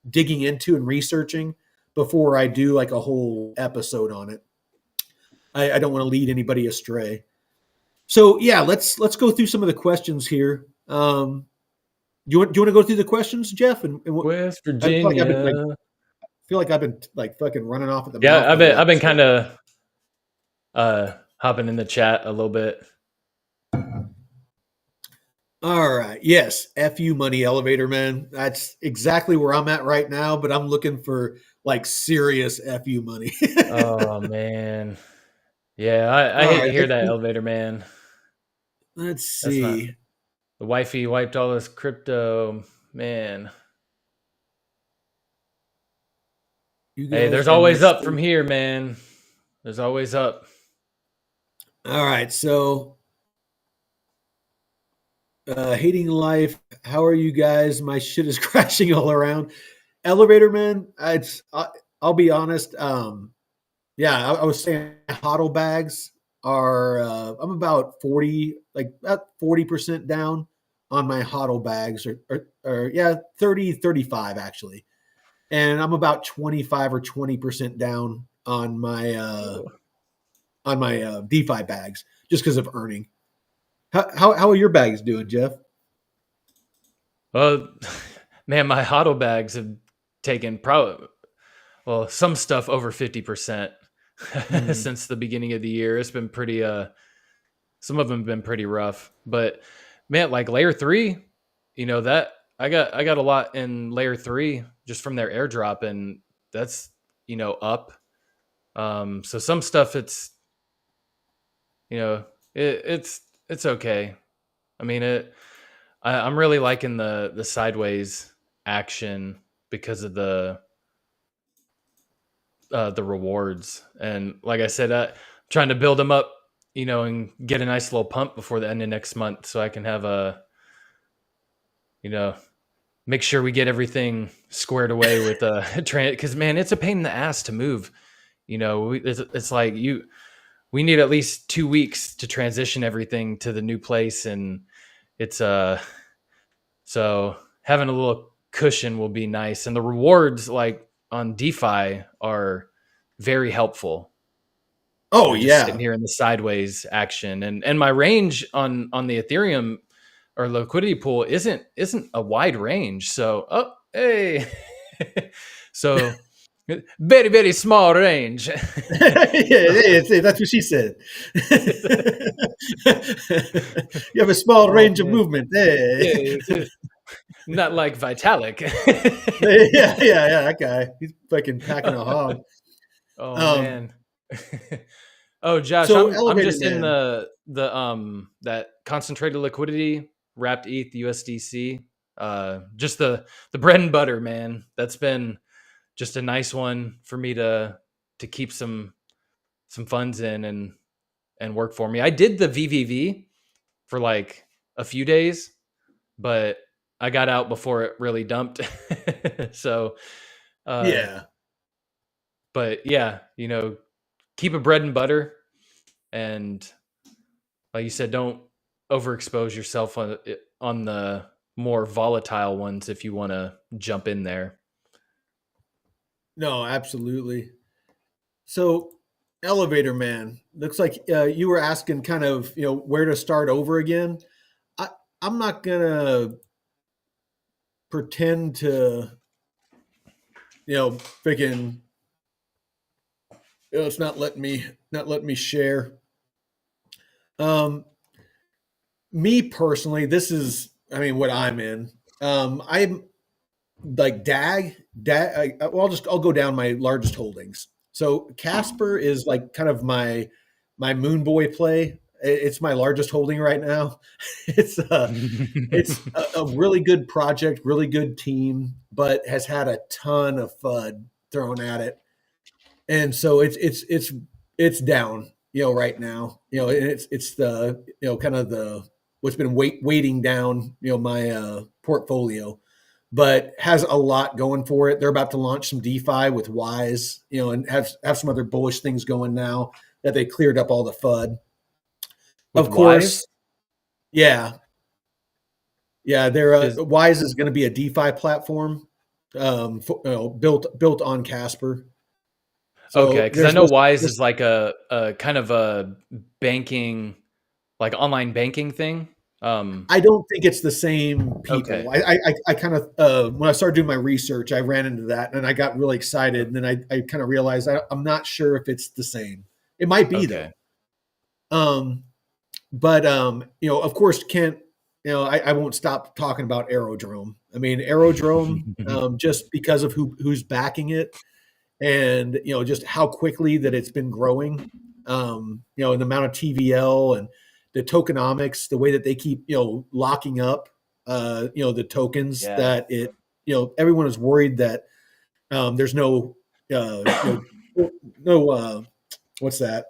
digging into and researching before I do like a whole episode on it. I don't want to lead anybody astray. So yeah, let's go through some of the questions here. Do you want to go through the questions, Jeff? And what, West I Virginia. feel like I've been like fucking running off at the Yeah, mouth the whole I've been episode. kind of hopping in the chat a little bit. All right. Yes. FU money elevator, man. That's exactly where I'm at right now, but I'm looking for like serious FU money. Oh man. Yeah, I All hate to right. hear that, elevator man. Let's That's not see. the wifey wiped all this crypto, man. You Hey, guys there's are my always up safe. from here, man. There's always up. All right. So, hating life. How are you guys? My shit is crashing all around. Elevator man. I'll be honest. Yeah, I was saying hodl bags are. I'm about 40, like about 40% down on my hodl bags, or yeah, 30-35 actually, and I'm about 25 or 20% down on my DeFi bags just because of earning. How are your bags doing, Jeff? Well, man, my hodl bags have taken probably some stuff over 50% Mm. since the beginning of the year. It's been pretty some of them have been pretty rough. But man, like layer 3, that I got a lot in layer 3 just from their airdrop, and that's up. So some stuff you know it's okay. I mean I'm really liking the sideways action because of the rewards. And like I said, trying to build them up, and get a nice little pump before the end of next month, so I can have make sure we get everything squared away with because man, it's a pain in the ass to move. It's like we need at least 2 weeks to transition everything to the new place, and it's so having a little cushion will be nice. And the rewards, like on DeFi, are very helpful. Oh Just sitting yeah. here in the sideways action, and my range on the Ethereum or liquidity pool isn't a wide range. So hey, so very very small range. Yeah, that's what she said. You have a small Oh range of man, movement. Hey. yeah, not like Vitalik. Yeah, that guy. He's fucking packing a hog. Oh Um, man. Oh Josh, so I'm elevator just in man. the that concentrated liquidity wrapped ETH USDC. Just the bread and butter, man. That's been just a nice one for me to keep some funds in and work for me. I did the VVV for like a few days, but I got out before it really dumped. So uh Yeah. but yeah, keep a bread and butter, and like you said, don't overexpose yourself on the more volatile ones if you want to jump in there. No, absolutely. So, Elevator Man, looks like you were asking kind of, where to start over again. I, I'm not gonna pretend to, freaking, it's not letting me share. Um, Me personally, this is, I mean, what I'm in. I'm like well, I'll go down my largest holdings. So Casper is like kind of my Moon Boy play. It's my largest holding right now. It's a it's a really good project, really good team, but has had a ton of FUD thrown at it, and so it's down, right now. It's the kind of the what's been weighting down, my portfolio, but has a lot going for it. They're about to launch some DeFi with Wise, and have some other bullish things going now that they cleared up all the FUD. With Of course, Wise yeah, yeah. They're is Wise is going to be a DeFi platform, built on Casper. okay, So because I there's know this, Wise this is like a kind of a banking, like online banking thing. I don't think it's the same Okay, people. I kind of when I started doing my research, I ran into that and I got really excited, and then I kind of realized I'm not sure if it's the same. It might be though. okay. But of course, Kent. I won't stop talking about Aerodrome. I mean, Aerodrome, just because of who's backing it, and just how quickly that it's been growing. And the amount of TVL and the tokenomics, the way that they keep locking up the tokens Yeah. that everyone is worried that there's no no what's that?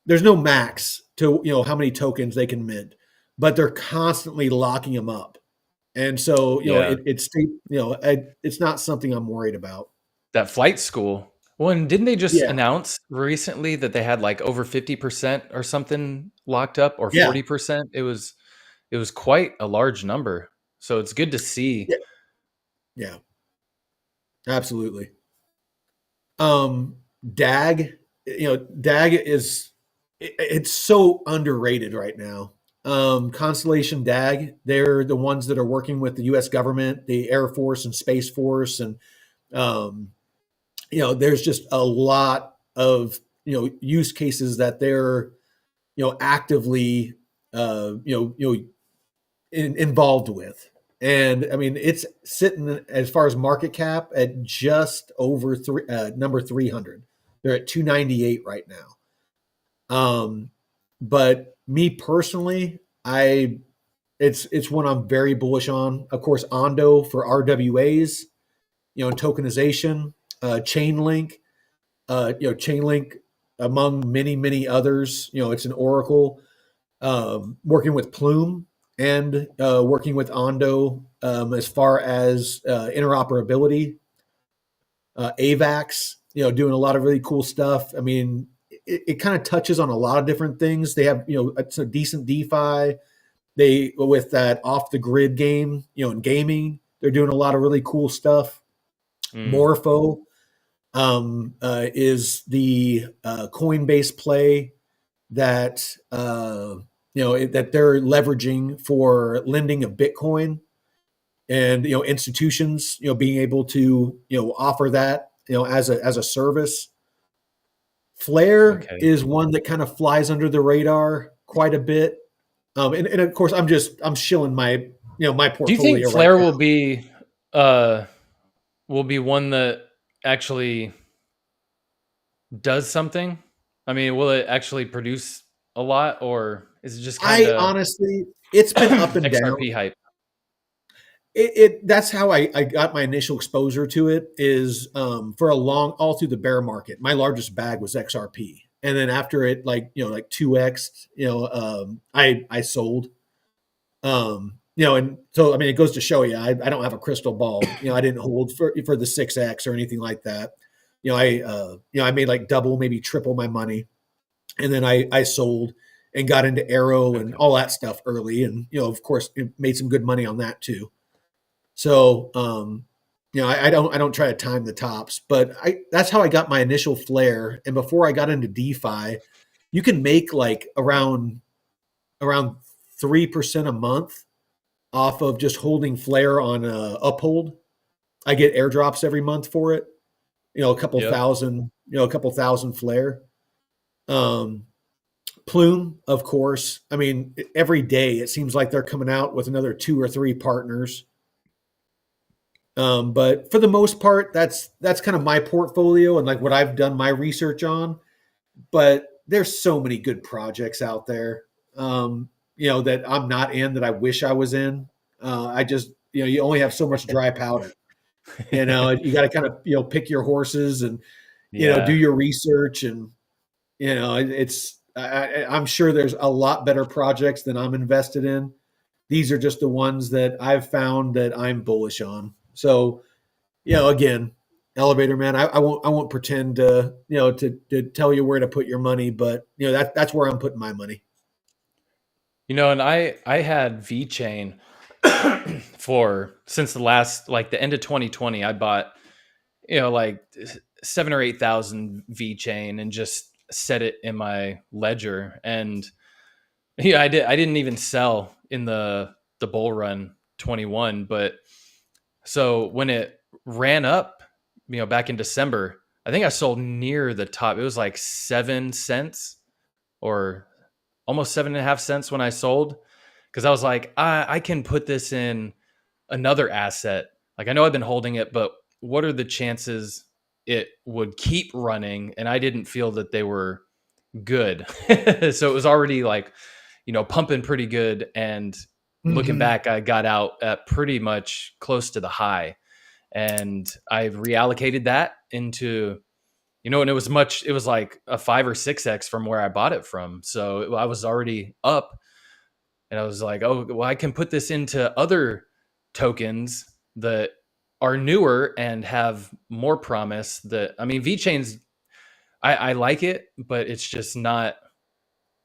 There's no max to how many tokens they can mint, but they're constantly locking them up, and so Yeah. it's not something I'm worried about. That flight school. Well, and didn't they just Yeah, announce recently that they had like over 50% or something locked up, or yeah, 40%? It was quite a large number. So it's good to see. yeah, yeah, absolutely. Um, DAG, DAG it's so underrated right now. Constellation DAG, they're the ones that are working with the U.S. government, the Air Force and Space Force, and um, there's just a lot of use cases that they're actively involved with. And I mean, it's sitting as far as market cap at just over number 300. They're at 298 right now. But me personally, it's one I'm very bullish on. Of course, Ondo for RWAs, tokenization, Chainlink, Chainlink among many others. It's an Oracle, working with Plume and working with Ondo, as far as interoperability. AVAX, doing a lot of really cool stuff. I mean, it kind of touches on a lot of different things. They have, it's a decent DeFi. They, with that off the grid game, in gaming, they're doing a lot of really cool stuff. Mm, Morpho is the Coinbase play that that they're leveraging for lending of Bitcoin, and institutions being able to offer that as a service. Flare okay. is one that kind of flies under the radar quite a bit, and of course I'm shilling my my Do you think portfolio right Flare now. uh will be one that actually does something? I mean, will it actually produce a lot, or is it just kind I of honestly, it's been up and down. XRP hype? That's how I got my initial exposure to it, is for a long, all through the bear market. My largest bag was XRP, and then after it, like 2x, I sold. And so I mean, it goes to show you, I don't have a crystal ball. I didn't hold for the 6x or anything like that. I made like double, maybe triple my money, and then I sold. and got into Arrow and Okay. all that stuff early. And, of course, it made some good money on that too. So, I don't try to time the tops, but that's how I got my initial flare. And before I got into DeFi, you can make like around 3% a month off of just holding flare on Uphold. I get airdrops every month for it. Yep. A couple thousand flare. Um, Plume, of course. I mean, every day it seems like they're coming out with another 2 or 3 partners. But for the most part, that's kind of my portfolio and like what I've done my research on. But there's so many good projects out there, that I'm not in that I wish I was in. I just, you only have so much dry powder. You got to kind of, pick your horses and, do Yeah. your research. And, I'm sure there's a lot better projects than I'm invested in. These are just the ones that I've found that I'm bullish on. So, again, elevator man, I won't pretend to tell you where to put your money, but that's where I'm putting my money. And I had VeChain for since the end of 2020. I bought like 7 or 8 thousand VeChain and just set it in my ledger. And yeah, I didn't even sell in the bull run 21, but so when it ran up, back in December, I think I sold near the top. It was like 7 cents or almost 7.5 cents when I sold, because I was like, I can put this in another asset. Like, I know I've been holding it, but what are the chances it would keep running? And I didn't feel that they were good. So it was already like, pumping pretty good. And looking Mm-hmm. back, I got out at pretty much close to the high. And I've reallocated that into, and it was like a 5 or 6x from where I bought it from. So I was already up, and I was like, oh, well, I can put this into other tokens that are newer and have more promise. VeChain's, I like it, but it's just not,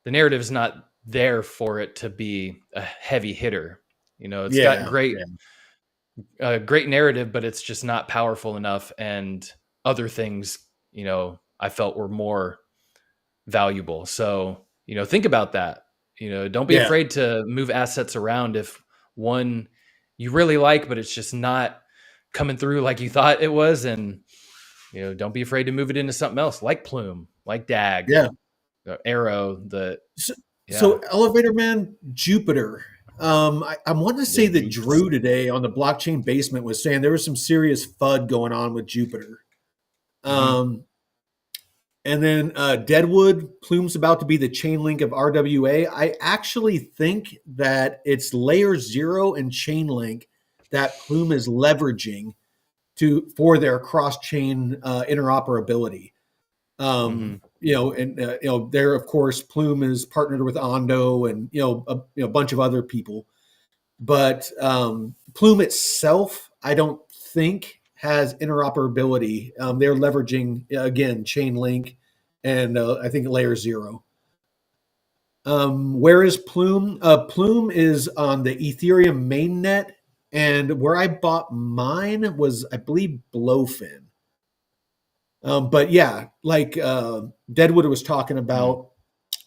the narrative is not there for it to be a heavy hitter. It's got Yeah, yeah, great narrative, but it's just not powerful enough. And other things, I felt were more valuable. So, think about that. Don't be yeah, afraid to move assets around if one you really like, but it's just not coming through like you thought it was. And, don't be afraid to move it into something else like Plume, like DAG, yeah. Arrow, the, So, yeah. elevator man, Jupiter. I want to The say that Jupes. Drew today on the blockchain basement was saying there was some serious FUD going on with Jupiter. Hmm. Um, and then Deadwood, Plume's about to be the chain link of RWA. I actually think that it's layer 0 and Chainlink that Plume is leveraging for their cross chain interoperability. Hmm. There, of course, Plume is partnered with Ondo and a bunch of other people. But Plume itself, I don't think has interoperability. They're leveraging again Chainlink and I think layer 0. Where is Plume? Plume is on the Ethereum mainnet, and where I bought mine was, I believe, Blowfin. But yeah, like Deadwood was talking Hmm. about,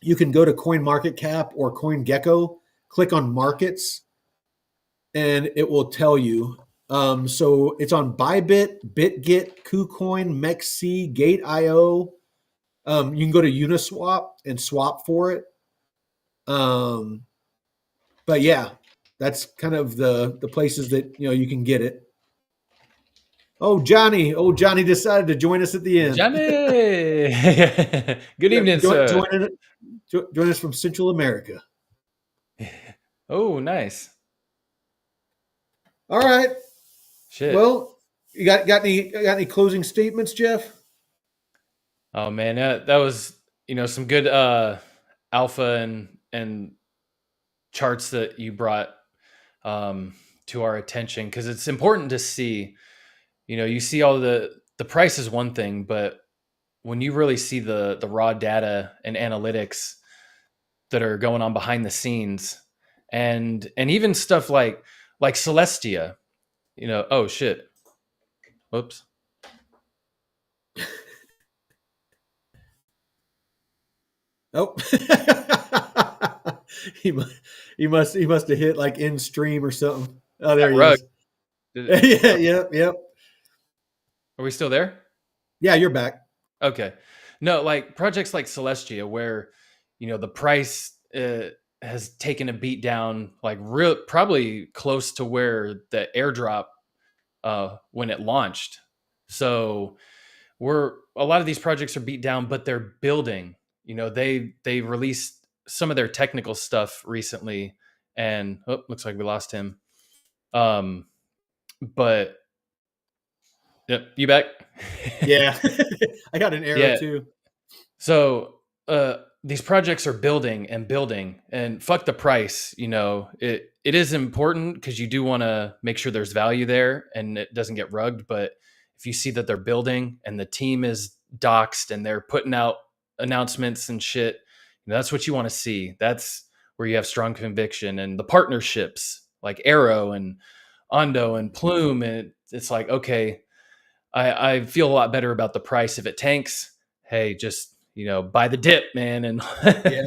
you can go to CoinMarketCap or CoinGecko, click on markets, and it will tell you. So it's on Bybit, BitGet, KuCoin, MEXC, Gate.io. You can go to Uniswap and swap for it. Um, but yeah, that's kind of the places that you can get it. Oh, Johnny! Oh, Johnny decided to join us at the end. Johnny. Good evening, join, sir. join, join us from Central America. Oh, nice. All right. Shit. Well, you got any closing statements, Jeff? Oh man, that was some good alpha and charts that you brought to our attention, because it's important to see. You see all the price is one thing, but when you really see the raw data and analytics, that are going on behind the scenes, and even stuff like Celestia. Oh shit, whoops. Oh, he must have hit like in stream or something. Oh, there he Rug. is. Yeah, yep. Are we still there? Yeah, you're back. Okay. No, like projects like Celestia, where the price has taken a beat down, like probably close to where the airdrop when it launched. So a lot of these projects are beat down, but they're building. They released some of their technical stuff recently, and looks like we lost him. But yep, you back? Yeah, I got an arrow too. So these projects are building and building, and fuck the price. It is important because you do want to make sure there's value there and it doesn't get rugged. But if you see that they're building and the team is doxed and they're putting out announcements and shit, that's what you want to see. That's where you have strong conviction. And the partnerships like Arrow and Ondo and Plume, and it's like, okay, I feel a lot better about the price. If it tanks, hey, just buy the dip, man. And yeah,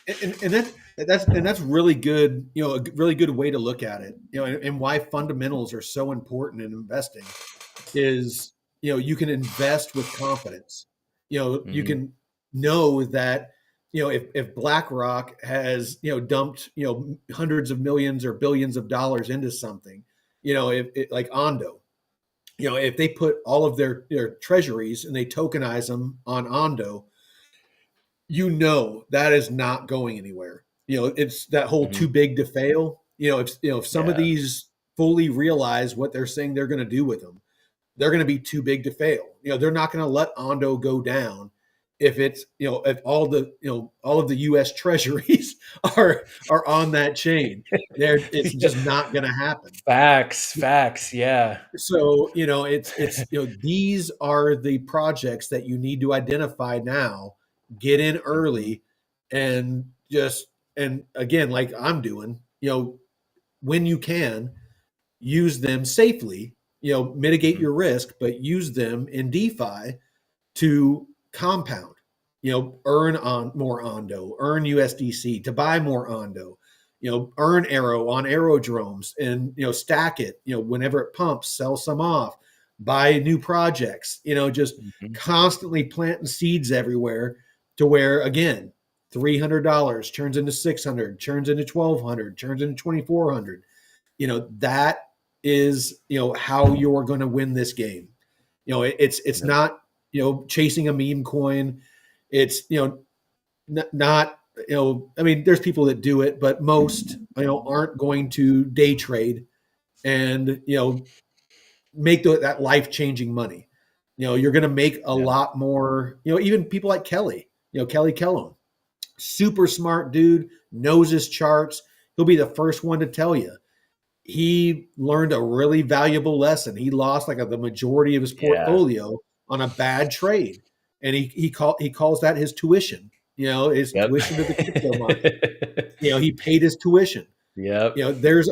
and that's really good. A really good way to look at it. And why fundamentals are so important in investing is you can invest with confidence. You can know that if BlackRock has dumped hundreds of millions or billions of dollars into something, if like Ondo. If they put all of their treasuries and they tokenize them on Ondo, that is not going anywhere. It's that whole too big to fail. If some of these fully realize what they're saying they're going to do with them, they're going to be too big to fail. They're not going to let Ondo go down if it's if all of the U.S. treasuries are on that chain. It's just not going to happen. Facts, yeah. So it's these are the projects that you need to identify now, get in early, and again, like I'm doing, when you can, use them safely. Mitigate your risk, but use them in DeFi to compound, earn on more Ondo, earn USDC to buy more Ondo, earn Arrow on aerodromes and, stack it, whenever it pumps, sell some off, buy new projects, just constantly planting seeds everywhere to where, again, $300 turns into 600, turns into 1,200, turns into 2,400. That is, how you're going to win this game. It's not, chasing a meme coin. It's, not, I mean, there's people that do it, but most, aren't going to day trade and, make that life-changing money. You're going to make a lot more, even people like Kelly, Kelly Kellum, super smart dude, knows his charts. He'll be the first one to tell you. He learned a really valuable lesson. He lost like the majority of his portfolio on a bad trade. And he calls that his tuition, his tuition to the crypto market. He paid his tuition. There's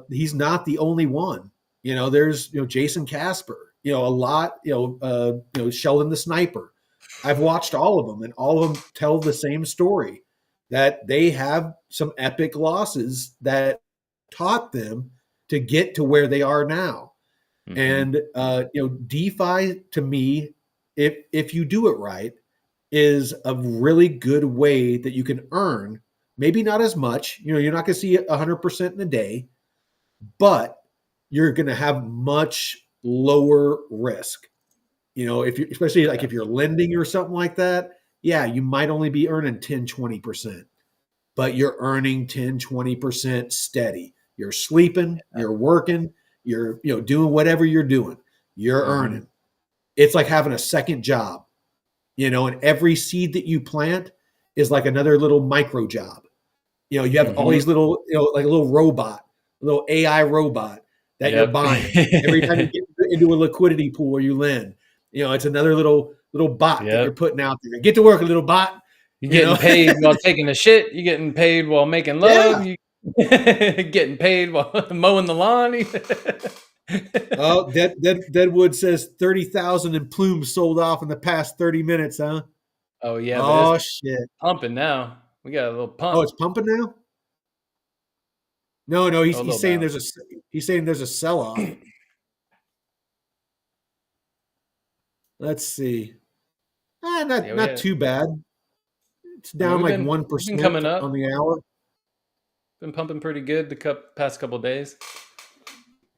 he's not the only one. There's, Jason Casper, a lot, Sheldon the Sniper. I've watched all of them, and all of them tell the same story, that they have some epic losses that taught them to get to where they are now. And, DeFi to me, if you do it right, is a really good way that you can earn, maybe not as much, you're not going to see 100% in a day, but you're going to have much lower risk. If you, especially like if you're lending or something like that, you might only be earning 10, 20%, but you're earning 10, 20% steady. You're sleeping, you're working, you're, doing whatever you're doing, you're earning. It's like having a second job, and every seed that you plant is like another little micro job. You have all these little, like a little robot, a little AI robot that you're buying. Every time you get into a liquidity pool or you lend, it's another little bot that you're putting out there. Get to work, a little bot. You're You getting know? paid while taking a shit. You're getting paid while making Yeah. love. You getting paid while mowing the lawn. Oh, Deadwood says 30,000 in plumes sold off in the past 30 minutes, huh? Oh yeah, but it's Oh shit. pumping now. We got a little Oh, pump. it's pumping now? No, no, Oh, a he's little saying bounce. he's saying there's a sell-off. Let's see. Yeah, Not too bad. It's I mean, down like we've been 1% coming on up. the hour. Been pumping pretty good the past couple days.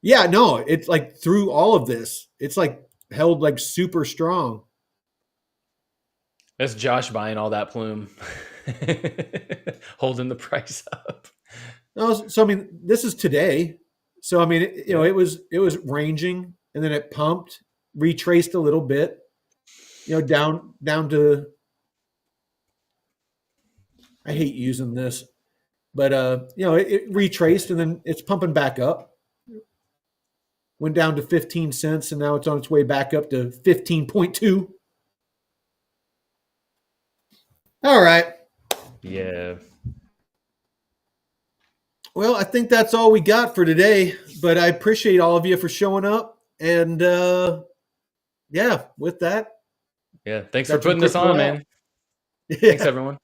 Yeah, no, it's like through all of this, it's like held like super strong. That's Josh buying all that plume, holding the price up. No, so I mean, this is today. So I mean, Yeah. it was ranging, and then it pumped, retraced a little bit, down to. I hate using this, but it retraced, and then it's pumping back up. Went down to 15 cents, and now it's on its way back up to 15.2. All right. Yeah. Well, I think that's all we got for today, but I appreciate all of you for showing up. And yeah, with that, Yeah. Thanks for got your putting this crypto on, out. man. Thanks, Yeah. everyone.